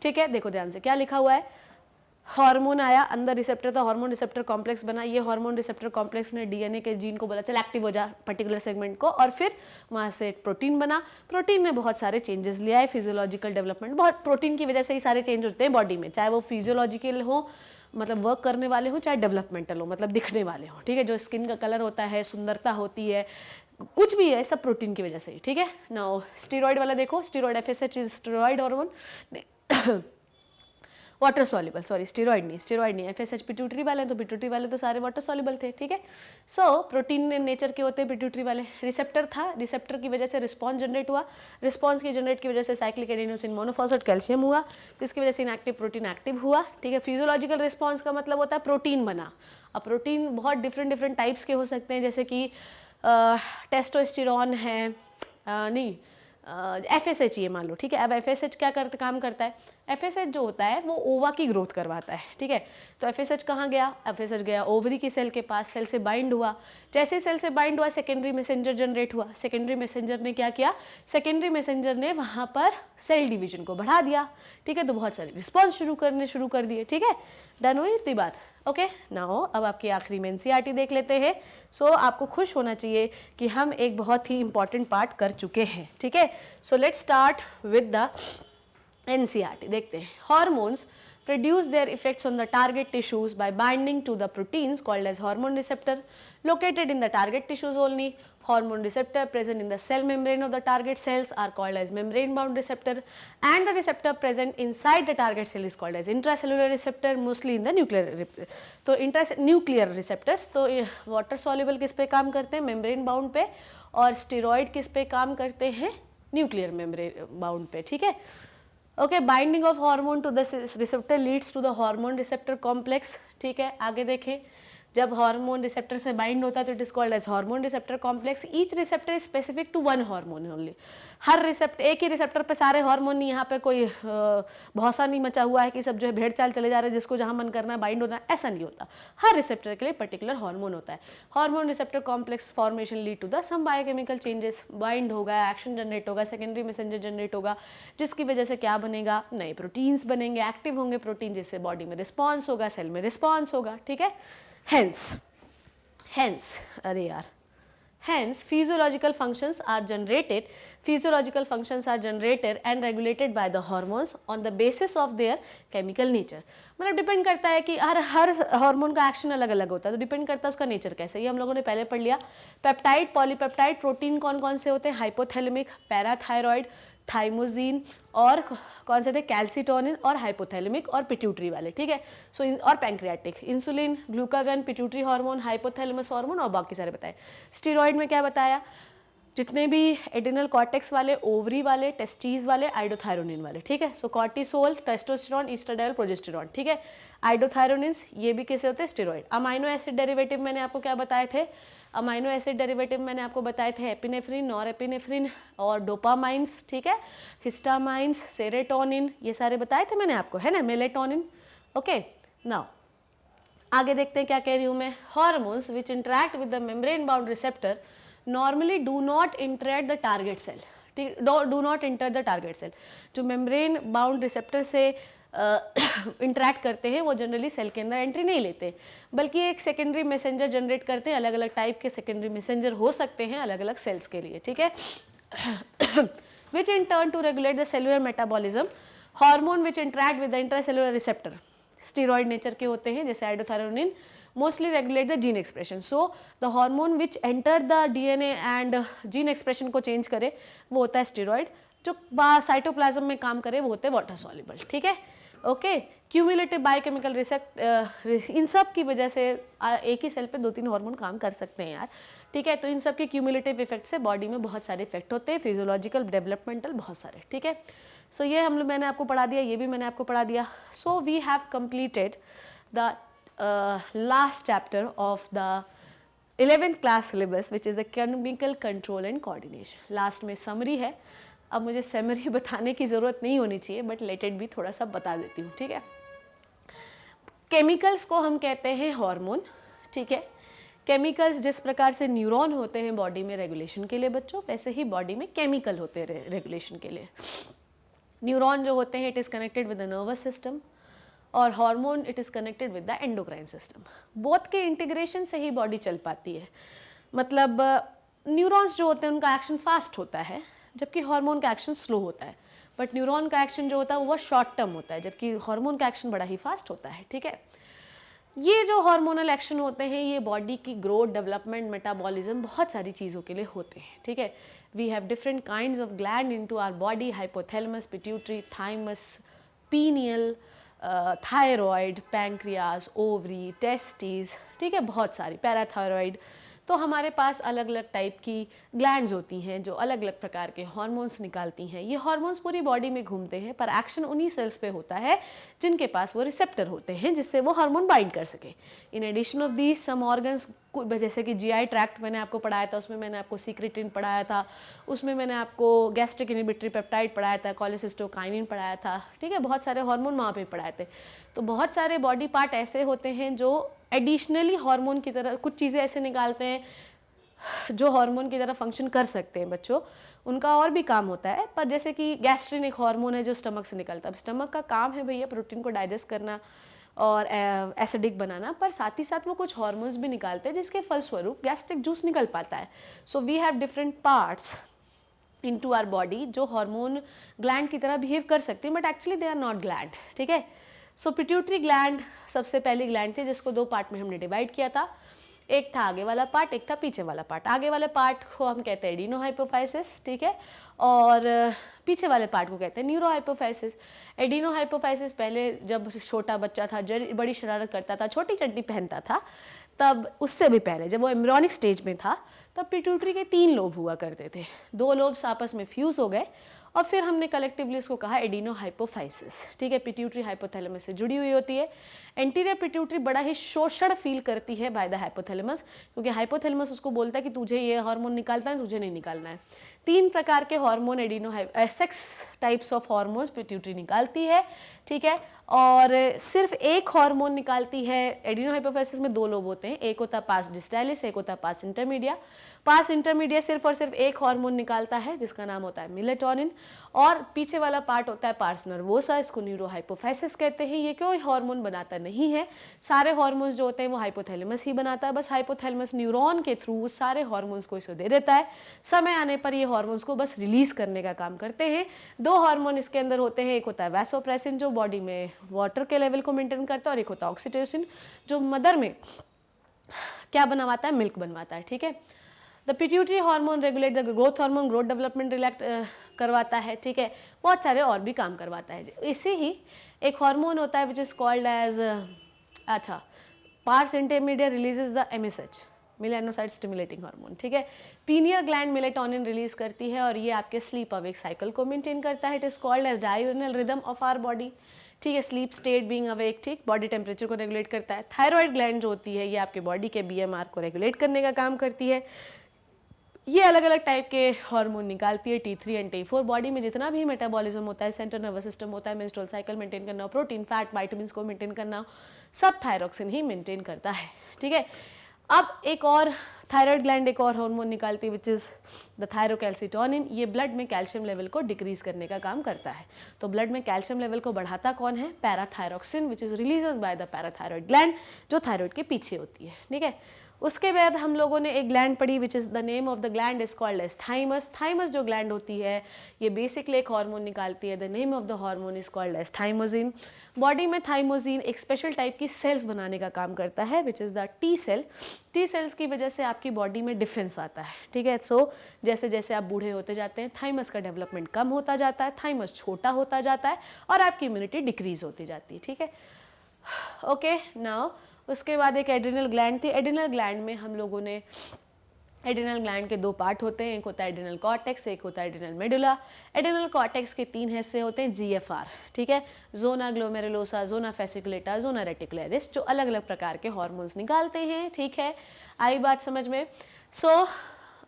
ठीक है। देखो ध्यान से क्या लिखा हुआ है, हार्मोन आया अंदर, रिसेप्टर था, हार्मोन रिसेप्टर कॉम्प्लेक्स बना, ये हार्मोन रिसेप्टर कॉम्प्लेक्स ने डीएनए के जीन को बोला चल एक्टिव हो जा पर्टिकुलर सेगमेंट को, और फिर वहाँ से प्रोटीन बना। प्रोटीन ने बहुत सारे चेंजेस लिया है, फिजियोलॉजिकल डेवलपमेंट, बहुत प्रोटीन की वजह से ही सारे चेंज होते हैं बॉडी में, चाहे वो फिजियोलॉजिकल हो मतलब वर्क करने वाले हो, चाहे डेवलपमेंटल हो मतलब दिखने वाले हो, ठीक है। जो स्किन का कलर होता है, सुंदरता होती है, कुछ भी है, सब प्रोटीन की वजह से ही, ठीक है। नाउ स्टेरॉइड वाला देखो, steroid FSH is steroid hormone, water soluble, sorry steroid नहीं, FSH पिट्यूटरी वाले हैं, तो पिट्यूटरी वाले तो सारे वाटर सॉल्युबल थे, ठीक है। सो प्रोटीन नेचर के होते हैं पिट्यूटरी वाले। रिसेप्टर था, रिसेप्टर की वजह से रिस्पॉन्स जनरेट हुआ, रिस्पॉन्स की जनरेट की वजह से साइक्लिक एडिनोसिन मोनोफॉस्फेट कैल्शियम हुआ, जिसकी वजह से इनएक्टिव प्रोटीन एक्टिव हुआ, ठीक है। फिजियोलॉजिकल रिस्पॉन्स का मतलब होता है प्रोटीन बना। अब प्रोटीन बहुत डिफरेंट टाइप्स के हो सकते हैं, जैसे कि टेस्टोस्टेरोन है, नहीं FSH ये मान लो, ठीक है। अब FSH क्या काम करता है, FSH जो होता है वो ओवा की ग्रोथ करवाता है, ठीक है। तो FSH कहाँ गया, FSH गया ओवरी की सेल के पास, सेल से बाइंड हुआ, जैसे सेल से बाइंड हुआ सेकेंडरी मैसेंजर जनरेट हुआ। सेकेंडरी मैसेंजर ने क्या किया, सेकेंडरी मैसेंजर ने वहाँ पर सेल डिवीजन को बढ़ा दिया, ठीक है। तो बहुत सारे रिस्पॉन्स शुरू कर दिए, ठीक है। डन हुई इतनी बात, ओके। नाउ अब आपकी आखिरी में एनसीईआरटी देख लेते हैं। सो आपको खुश होना चाहिए कि हम एक बहुत ही इंपॉर्टेंट पार्ट कर चुके हैं, ठीक है। So let's start with the NCERT, देखते हैं। Hormones produce their effects on the target tissues by binding to the proteins called as hormone receptor located in the target tissues only. Hormone receptor present in the cell membrane of the target cells are called as membrane bound receptor, and the receptor present inside the target cell is called as intracellular receptor, mostly in the nuclear receptors. तो water soluble किस पे काम करते हैं, membrane bound पे, और steroid किस पे काम करते हैं, nuclear membrane bound पे, ठीक है। Okay, binding of hormone to the receptor leads to the hormone receptor complex, ठीक है। आगे देखें, जब हार्मोन रिसेप्टर से बाइंड होता है तो it is called as hormone receptor complex. Each receptor is specific to one hormone only. हर रिसेप्टर, एक ही रिसेप्टर पे सारे हार्मोन नहीं, यहाँ पे कोई भौसा नहीं मचा हुआ है कि सब जो है भेड़ चाल चले जा रहे हैं, जिसको जहाँ मन करना है बाइंड होना है, ऐसा नहीं होता। हर रिसेप्टर के लिए पर्टिकुलर हार्मोन होता है। Hormone receptor complex formation lead to the some biochemical changes, bind होगा, एक्शन जनरेट होगा, सेकेंडरी मैसेंजर जनरेट होगा, जिसकी वजह से क्या बनेगा, नए प्रोटीन्स बनेंगे, एक्टिव होंगे प्रोटीन, जिससे बॉडी में रिस्पॉन्स होगा, सेल में रिस्पॉन्स होगा, ठीक है। Hence, physiological functions are generated and regulated by the hormones on the basis of their chemical nature. मतलब डिपेंड करता है कि हर हार्मोन का एक्शन अलग अलग होता है, तो डिपेंड करता है उसका नेचर कैसे। ये हम लोगों ने पहले पढ़ लिया। पेप्टाइड, पॉलीपेप्टाइड प्रोटीन कौन कौन से होते हैं, हाइपोथैलेमिक, पैराथायरॉइड, थाइमोजीन, और कौन से थे, कैल्सिटोनिन, और हाइपोथैलेमिक और पिट्यूटरी वाले, ठीक है। सो और pancreatic, insulin, glucagon, pituitary hormone, hypothalamus hormone, और बाकी सारे बताए। स्टेरॉइड में क्या बताया, जितने भी एड्रिनल कॉर्टेक्स वाले, ओवरी वाले, टेस्टीज वाले, आइडोथायरोनिन वाले, ठीक है। सो कॉर्टिसोल, टेस्टोस्टेरोन, ईस्ट्राडायल, प्रोजेस्टेरॉन, ठीक है। आइडोथायरोनिन्स ये भी कैसे होते हैं, स्टेरॉइड। अमाइनो एसिड डेरिवेटिव मैंने आपको क्या बताए थे, अमाइनो एसिड डेरिवेटिव मैंने आपको बताए थे एपिनेफ्रिन, नॉरएपिनेफ्रिन और डोपामाइंस, ठीक है, हिस्टामाइंस, सेरोटोनिन, ये सारे बताए थे मैंने आपको, है ना, मेलेटोनिन। ओके, नाउ आगे देखते हैं क्या कह रही हूँ मैं। Hormones which interact with the membrane bound receptor normally do not enter the target cell, do not enter the target cell. जो मेम्ब्रेन बाउंड रिसेप्टर से इंटरैक्ट करते हैं वो जनरली सेल के अंदर एंट्री नहीं लेते, बल्कि एक सेकेंडरी मैसेंजर जनरेट करते हैं। अलग अलग टाइप के सेकेंडरी मैसेंजर हो सकते हैं अलग अलग सेल्स के लिए, ठीक है। Which in turn to regulate the cellular metabolism, hormone which interact with the intracellular receptor, steroid nature के होते हैं जैसे iodothyronine, mostly regulate the gene expression. So the hormone which enter the DNA and gene expression को change करे वो होता है steroid. जो साइटोप्लाज्म में काम करे वो होते हैं वाटर सॉल्युबल, ठीक है। ओके, क्यूमुलेटिव बायोकेमिकल रिसेप्ट, इन सब की वजह से एक ही सेल पे 2-3 हार्मोन काम कर सकते हैं यार, ठीक है। तो इन सब के क्यूमुलेटिव इफेक्ट से बॉडी में बहुत सारे इफेक्ट होते हैं, फिजियोलॉजिकल, डेवलपमेंटल, बहुत सारे, ठीक है। सो ये हम लोग मैंने आपको पढ़ा दिया, ये भी मैंने आपको पढ़ा दिया। So we have completed the last chapter of the 11th class syllabus which is the chemical control and coordination. Last में समरी है, अब मुझे समरी बताने की ज़रूरत नहीं होनी चाहिए, बट लेट इट भी थोड़ा सा बता देती हूँ, ठीक है। केमिकल्स को हम कहते हैं हार्मोन, ठीक है। केमिकल्स जिस प्रकार से न्यूरॉन होते हैं बॉडी में रेगुलेशन के लिए बच्चों, वैसे ही बॉडी में केमिकल होते हैं रेगुलेशन के लिए। न्यूरॉन जो होते हैं it is connected with the nervous system, और hormone it is connected with the endocrine system. Both के इंटीग्रेशन से ही बॉडी चल पाती है। मतलब न्यूरॉन्स जो होते हैं उनका एक्शन फास्ट होता है, जबकि हार्मोन का एक्शन स्लो होता है। बट न्यूरॉन का एक्शन जो होता है वो शॉर्ट टर्म होता है, जबकि हार्मोन का एक्शन बड़ा ही फास्ट होता है, ठीक है। ये जो हार्मोनल एक्शन होते हैं ये बॉडी की ग्रोथ, डेवलपमेंट, मेटाबॉलिज्म, बहुत सारी चीज़ों के लिए होते हैं, ठीक है। We have different kinds of gland into our body, hypothalamus, pituitary, thymus, pineal, thyroid, pancreas, ovary, testis, ठीक है, बहुत सारी, पैराथायरॉयड। तो हमारे पास अलग अलग टाइप की ग्लैंड्स होती हैं जो अलग अलग प्रकार के हार्मोन्स निकालती हैं। ये हार्मोन्स पूरी बॉडी में घूमते हैं, पर एक्शन उन्हीं सेल्स पे होता है जिनके पास वो रिसेप्टर होते हैं जिससे वो हार्मोन बाइंड कर सके। In addition of these some organs, जैसे कि जीआई ट्रैक्ट मैंने आपको पढ़ाया था, उसमें मैंने आपको सीक्रेटिन पढ़ाया था, उसमें मैंने आपको गैस्ट्रिक इनहिबिटरी पेप्टाइड पढ़ाया था, कोलेसिस्टोकाइनिन पढ़ाया था, ठीक है। बहुत सारे हार्मोन वहाँ पे पढ़ाए थे। तो बहुत सारे बॉडी पार्ट ऐसे होते हैं जो एडिशनली हार्मोन की तरह कुछ चीज़ें ऐसे निकालते हैं जो हार्मोन की तरह फंक्शन कर सकते हैं बच्चों, उनका और भी काम होता है। पर जैसे कि गैस्ट्रिन एक हार्मोन है जो स्टमक से निकलता है। स्टमक का काम है भैया प्रोटीन को डाइजेस्ट करना और एसिडिक बनाना, पर साथ ही साथ वो कुछ हार्मोन्स भी निकालते हैं जिसके फलस्वरूप गैस्ट्रिक जूस निकल पाता है। So we have different parts into our body जो हार्मोन ग्लैंड की तरह बिहेव कर सकते हैं, but actually they are not gland, ठीक है। सो पिट्यूटरी ग्लैंड सबसे पहली ग्लैंड थी जिसको 2 पार्ट में हमने डिवाइड किया था। एक था आगे वाला पार्ट, एक था पीछे वाला पार्ट। आगे वाले पार्ट को हम कहते हैं एडिनोहाइपोफाइसिस, ठीक है, और पीछे वाले पार्ट को कहते हैं न्यूरोहाइपोफाइसिस। एडिनोहाइपोफाइसिस पहले जब छोटा बच्चा था, बड़ी शरारत करता था, छोटी चड्डी पहनता था, तब उससे भी पहले जब वो एम्ब्रियोनिक स्टेज में था तब पिट्यूटरी के 3 लोब हुआ करते थे। 2 लोब्स आपस में फ्यूज़ हो गए और फिर हमने कलेक्टिवली इसको कहा एडिनोहाइपोफाइसिस, ठीक है। पिट्यूटरी हाइपोथैलेमस से जुड़ी हुई होती है। एंटीरियर पिट्यूटरी बड़ा ही शोषण फील करती है बाय द हाइपोथैलेमस, क्योंकि हाइपोथैलेमस उसको बोलता है कि तुझे ये हार्मोन निकालना है, तुझे नहीं निकालना है। 3 प्रकार के hormone sex types of hormones pituitary निकालती है, ठीक है। और सिर्फ एक हार्मोन निकालती है। एडिनोहाइपोफाइसिस में 2 लोब होते हैं, एक होता है पास डिस्टाइलिस, एक होता है पास इंटरमीडिया। पास इंटरमीडिया सिर्फ और सिर्फ एक हार्मोन निकालता है जिसका नाम होता है मेलेटोनिन, और पीछे वाला पार्ट होता है पार्स नर्वोसा, इसको न्यूरोहाइपोफाइसिस कहते हैं। ये कोई हार्मोन बनाता नहीं है, सारे हार्मोन्स जो होते हैं वो हाइपोथैलेमस ही बनाता है। बस हाइपोथैलेमस न्यूरॉन के थ्रू सारे हार्मोन्स को इसे दे देता है। समय आने पर ये हार्मोन्स को बस रिलीज करने का काम करते हैं। 2 हार्मोन इसके अंदर होते हैं, एक होता है वैसोप्रेसिन जो बॉडी में वाटर के लेवल को मेंटेन करता है, और एक होता है ऑक्सीटोसिन जो मदर में क्या बनवाता है, मिल्क बनवाता है, ठीक है। The pituitary hormone regulate the growth hormone, growth development रिलेक्ट करवाता है, ठीक है। बहुत सारे और भी काम करवाता है। इसी ही एक हार्मोन होता है which is called as pars intermedia releases the MSH, melanocyte stimulating hormone, ठीक है। पीनियल ग्लैंड मेलेटोनिन रिलीज करती है और ये आपके स्लीप अवेक साइकिल को मेंटेन करता है। It is called as diurnal rhythm of our body, ठीक है। स्लीप स्टेट बीइंग अवेक, ठीक, बॉडी टेम्परेचर को रेगुलेट करता है। थायराइड ग्लैंड जो होती है ये आपके बॉडी के BMR को रेगुलेट करने का काम करती है। ये अलग अलग टाइप के हार्मोन निकालती है, T3 एंड T4। बॉडी में जितना भी मेटाबॉलिज्म होता है, सेंट्रल नर्वस सिस्टम होता है, मेंस्ट्रुअल साइकिल मेंटेन करना, प्रोटीन, फैट, विटामिन्स को मेंटेन करना, सब थायरोक्सिन ही मेंटेन करता है, ठीक है। अब एक और थायराइड ग्लैंड एक और हार्मोन निकालती है विच इज़ द थायरोकैल्सिटोनिन। ये ब्लड में कैल्शियम लेवल को डिक्रीज करने का काम करता है। तो ब्लड में कैल्शियम लेवल को बढ़ाता कौन है? Parathyroxine which is releases by the parathyroid gland, जो थायराइड के पीछे होती है, ठीक है। उसके बाद हम लोगों ने एक ग्लैंड पढ़ी which is the name of the gland is called as thymus. Thymus जो ग्लैंड होती है ये बेसिकली एक हार्मोन निकालती है। The name of the hormone is called as thymosin. Body में थाइमोजिन एक स्पेशल टाइप की सेल्स बनाने का काम करता है which is the T cell. T cells की वजह से आपकी बॉडी में डिफेंस आता है, ठीक है। सो जैसे जैसे आप बूढ़े होते जाते हैं थाइमस का डेवलपमेंट कम होता जाता है, थाइमस छोटा होता जाता है और आपकी इम्यूनिटी डिक्रीज होती जाती है, ठीक है। ओके, नाउ उसके बाद एक एड्रिनल ग्लैंड थी। एड्रिनल ग्लैंड में हम लोगों ने एड्रिनल ग्लैंड के दो पार्ट होते हैं, एक होता है एड्रिनल कॉर्टेक्स, एक होता है एड्रिनल मेडुला। एड्रिनल कॉर्टेक्स के 3 हिस्से होते हैं, GFR, ठीक है, zona glomerulosa, zona fasciculata, zona reticularis, जो अलग अलग प्रकार के हॉर्मोन्स निकालते हैं, ठीक है। आई बात समझ में?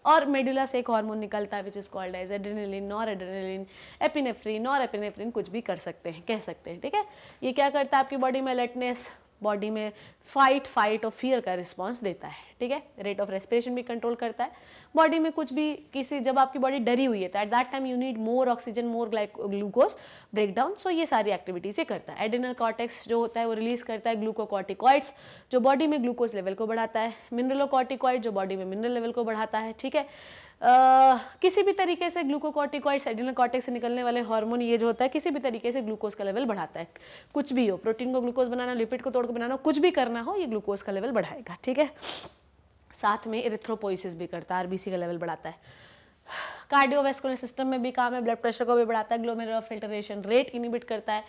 और मेडुला से एक हार्मोन निकलता है which is called as adrenaline, nor adrenaline, epinephrine, nor epinephrine, कुछ भी कर सकते हैं, कह सकते हैं, ठीक है। ये क्या करता है? आपकी बॉडी में अलर्टनेस, बॉडी में फाइट और फियर का रिस्पांस देता है, ठीक है। रेट ऑफ रेस्पिरेशन भी कंट्रोल करता है। बॉडी में कुछ भी जब आपकी बॉडी डरी हुई है तो at that time you need more oxygen, more glucose breakdown, so ये सारी एक्टिविटीज ये करता है। एड्रिनल कॉर्टेक्स जो होता है वो रिलीज करता है ग्लूकोकॉर्टिकॉइड्स, जो बॉडी में ग्लूकोज लेवल को बढ़ाता है। मिनरलोकॉर्टिकॉइड जो बॉडी में मिनरल लेवल को बढ़ाता है, ठीक है। किसी भी तरीके से ग्लूकोकॉर्टिकॉइड्स, एड्रिनल कॉर्टेक्स से निकलने वाले हार्मोन ये जो होता है किसी भी तरीके से ग्लूकोज का लेवल बढ़ाता है। कुछ भी हो, प्रोटीन को ग्लूकोज बनाना, लिपिड को तोड़ के बनाना, कुछ भी करना हो, ये ग्लूकोज का लेवल बढ़ाएगा, ठीक है। साथ में इरिथ्रोपोइसिस भी करता है, RBC का लेवल बढ़ाता है। कार्डियोवैस्कुलर सिस्टम में भी काम है, ब्लड प्रेशर को भी बढ़ाता है, ग्लोमेरुलर फिल्टरेशन रेट इनहिबिट करता है,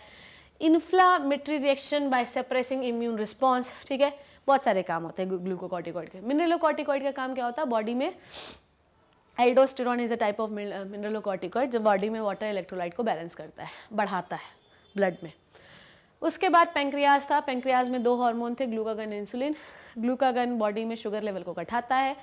inflammatory reaction by suppressing immune response, ठीक है। बहुत सारे काम होते हैं ग्लूकोकॉर्टिकॉइड के। मिनरलोकॉर्टिकॉइड का काम क्या होता है? बॉडी में aldosterone is a type of mineralocorticoid जो बॉडी में वाटर इलेक्ट्रोलाइट को बैलेंस करता है, बढ़ाता है ब्लड में। उसके बाद पेंक्रियाज था। पेंक्रियाज में 2 हार्मोन थे, ग्लूकागन, इंसुलिन। ग्लूकागन बॉडी में शुगर लेवल को घटाता है,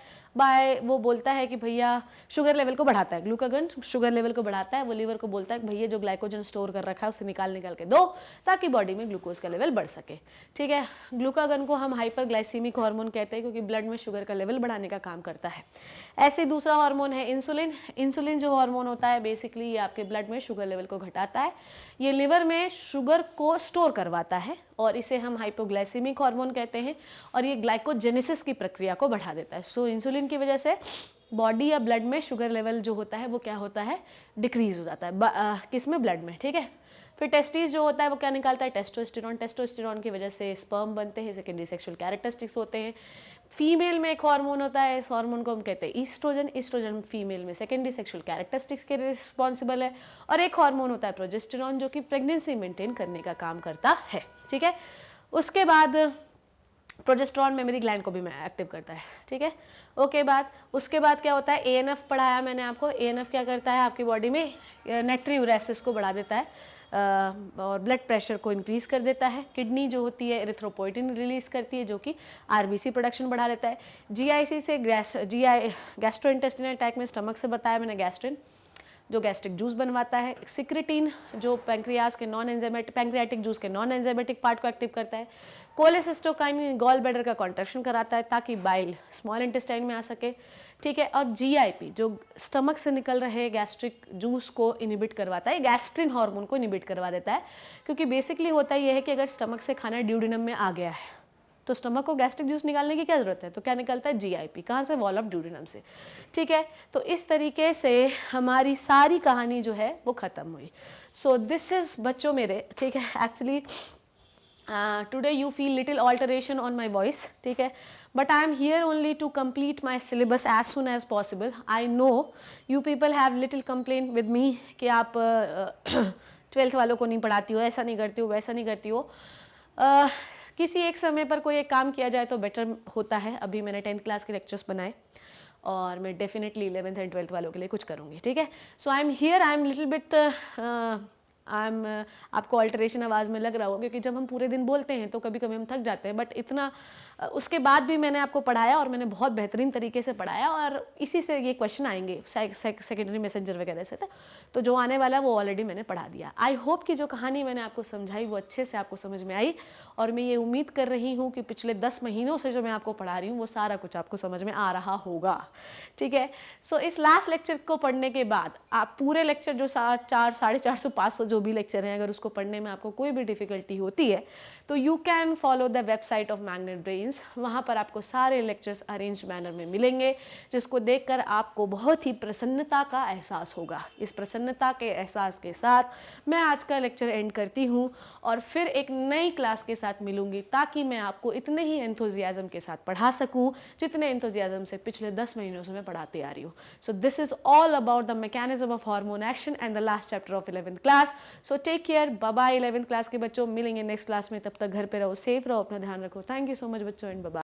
वो बोलता है कि भैया शुगर लेवल को बढ़ाता है। ग्लूकागन शुगर लेवल को बढ़ाता है, वो लीवर को बोलता है कि भैया जो ग्लाइकोजन स्टोर कर रखा है उसे निकाल के दो ताकि बॉडी में ग्लूकोज का लेवल बढ़ सके, ठीक है। ग्लूकागन को हम हाइपरग्लाइसीमिक हार्मोन कहते हैं क्योंकि ब्लड में शुगर का लेवल बढ़ाने का काम करता है। ऐसे दूसरा हार्मोन है इंसुलिन। इंसुलिन जो हार्मोन होता है बेसिकली ये आपके ब्लड में शुगर लेवल को घटाता है, ये लिवर में शुगर को स्टोर करवाता है और इसे हम हाइपोग्लाइसीमिक हार्मोन कहते हैं और ये ग्लाइकोजेनेसिस की प्रक्रिया को बढ़ा देता है। सो इंसुलिन की वजह से बॉडी या ब्लड में शुगर लेवल जो होता है वो क्या होता है? डिक्रीज हो जाता है। किस में? ब्लड में, ठीक है। फिर टेस्टिस जो होता है वो क्या निकालता है? टेस्टोस्टेरॉन। टेस्टोस्टेरॉन की वजह से स्पर्म बनते हैं, सेकेंडरी सेक्सुअल कैरेक्टरिस्टिक्स होते हैं। फीमेल में एक हार्मोन होता है, इस हार्मोन को हम कहते हैं ईस्ट्रोजन। ईस्ट्रोजन फीमेल में सेकेंडरी सेक्सुअल कैरेक्टरिस्टिक्स के रिस्पॉन्सिबल है। और एक हार्मोन होता है प्रोजेस्टेरॉन जो कि प्रेगनेंसी मेंटेन करने का काम करता है, ठीक है। उसके बाद प्रोजेस्टेरॉन मेमोरी ग्लैंड को भी एक्टिव करता है, ठीक है। उसके बाद क्या होता है? ANF पढ़ाया मैंने आपको। ANF क्या करता है? आपकी बॉडी में नाइट्रियूरेसिस को बढ़ा देता है और ब्लड प्रेशर को इंक्रीज कर देता है। किडनी जो होती है एरिथ्रोपोइटिन रिलीज करती है जो कि RBC प्रोडक्शन बढ़ा लेता है। GIC से गैस्ट्रोइंटेस्टिनल ट्रैक्ट में स्टमक से बताया मैंने गैस्ट्रिन जो गैस्ट्रिक जूस बनवाता है। सिक्रेटिन जो पैंक्रियाज के पैंक्रियाटिक जूस के नॉन एंजाइमेटिक पार्ट को एक्टिव करता है। कोलेसिस्टोकाइनिन गॉल ब्लैडर का कॉन्ट्रैक्शन कराता है ताकि बाइल स्मॉल इंटेस्टाइन में आ सके, ठीक है। और GIP जो स्टमक से निकल रहे गैस्ट्रिक जूस को इनहिबिट करवाता है, गैस्ट्रिन हार्मोन को इनहिबिट करवा देता है क्योंकि बेसिकली होता यह है कि अगर स्टमक से खाना ड्यूडेनम में आ गया है तो स्टमक को गैस्ट्रिक जूस निकालने की क्या जरूरत है? तो क्या निकलता है? GIP। कहाँ से? वॉल ऑफ ड्यूडेनम से, ठीक है। तो इस तरीके से हमारी सारी कहानी जो है वो ख़त्म हुई। सो दिस इज़ बच्चों मेरे, ठीक है। Actually today you feel little alteration on my voice, ठीक है, but I am here only to complete my syllabus as soon as possible. I know you people have little complain with me कि आप 12th वालों को नहीं पढ़ाती हो, ऐसा नहीं करती हो, वैसा नहीं करती हो। किसी एक समय पर कोई एक काम किया जाए तो बेटर होता है। अभी मैंने 10th क्लास के लेक्चर्स बनाए और मैं डेफिनेटली 11th एंड 12th वालों के लिए कुछ करूँगी, ठीक है। So I am here, I am little bit आपको अल्टरेशन आवाज़ में लग रहा होगा क्योंकि जब हम पूरे दिन बोलते हैं तो कभी कभी हम थक जाते हैं, बट इतना उसके बाद भी मैंने आपको पढ़ाया और मैंने बहुत बेहतरीन तरीके से पढ़ाया और इसी से ये क्वेश्चन आएंगे सेकेंडरी मैसेंजर वगैरह से, तो जो आने वाला वो ऑलरेडी मैंने पढ़ा दिया। आई होप कि जो कहानी मैंने आपको समझाई वो अच्छे से आपको समझ में आई और मैं ये उम्मीद कर रही हूँ कि पिछले 10 महीनों से जो मैं आपको पढ़ा रही हूँ वो सारा कुछ आपको समझ में आ रहा होगा, ठीक है। सो इस लास्ट लेक्चर को पढ़ने के बाद आप पूरे लेक्चर जो 400, 450, 500 जो भी लेक्चर हैं, अगर उसको पढ़ने में आपको कोई भी डिफिकल्टी होती है तो you can follow the website of magnet brains. वहाँ पर आपको सारे लेक्चर्स अरेंज मैनर में मिलेंगे जिसको देखकर आपको बहुत ही प्रसन्नता का एहसास होगा। इस प्रसन्नता के एहसास के साथ मैं आज का लेक्चर एंड करती हूँ और फिर एक नई क्लास के साथ मिलूंगी ताकि मैं आपको इतने ही एंथुजियाज्म के साथ पढ़ा सकूँ जितने एंथुजियाज्म से पिछले 10 महीनों से मैं पढ़ाती आ रही हूँ। So this is all about the mechanism of hormone action and the last chapter of 11th class. So take care, bye bye 11th class के बच्चों, मिलेंगे नेक्स्ट क्लास में। तब तक घर पे रहो, सेफ रहो, अपना ध्यान रखो। थैंक यू सो मच बच्चों एंड बाय।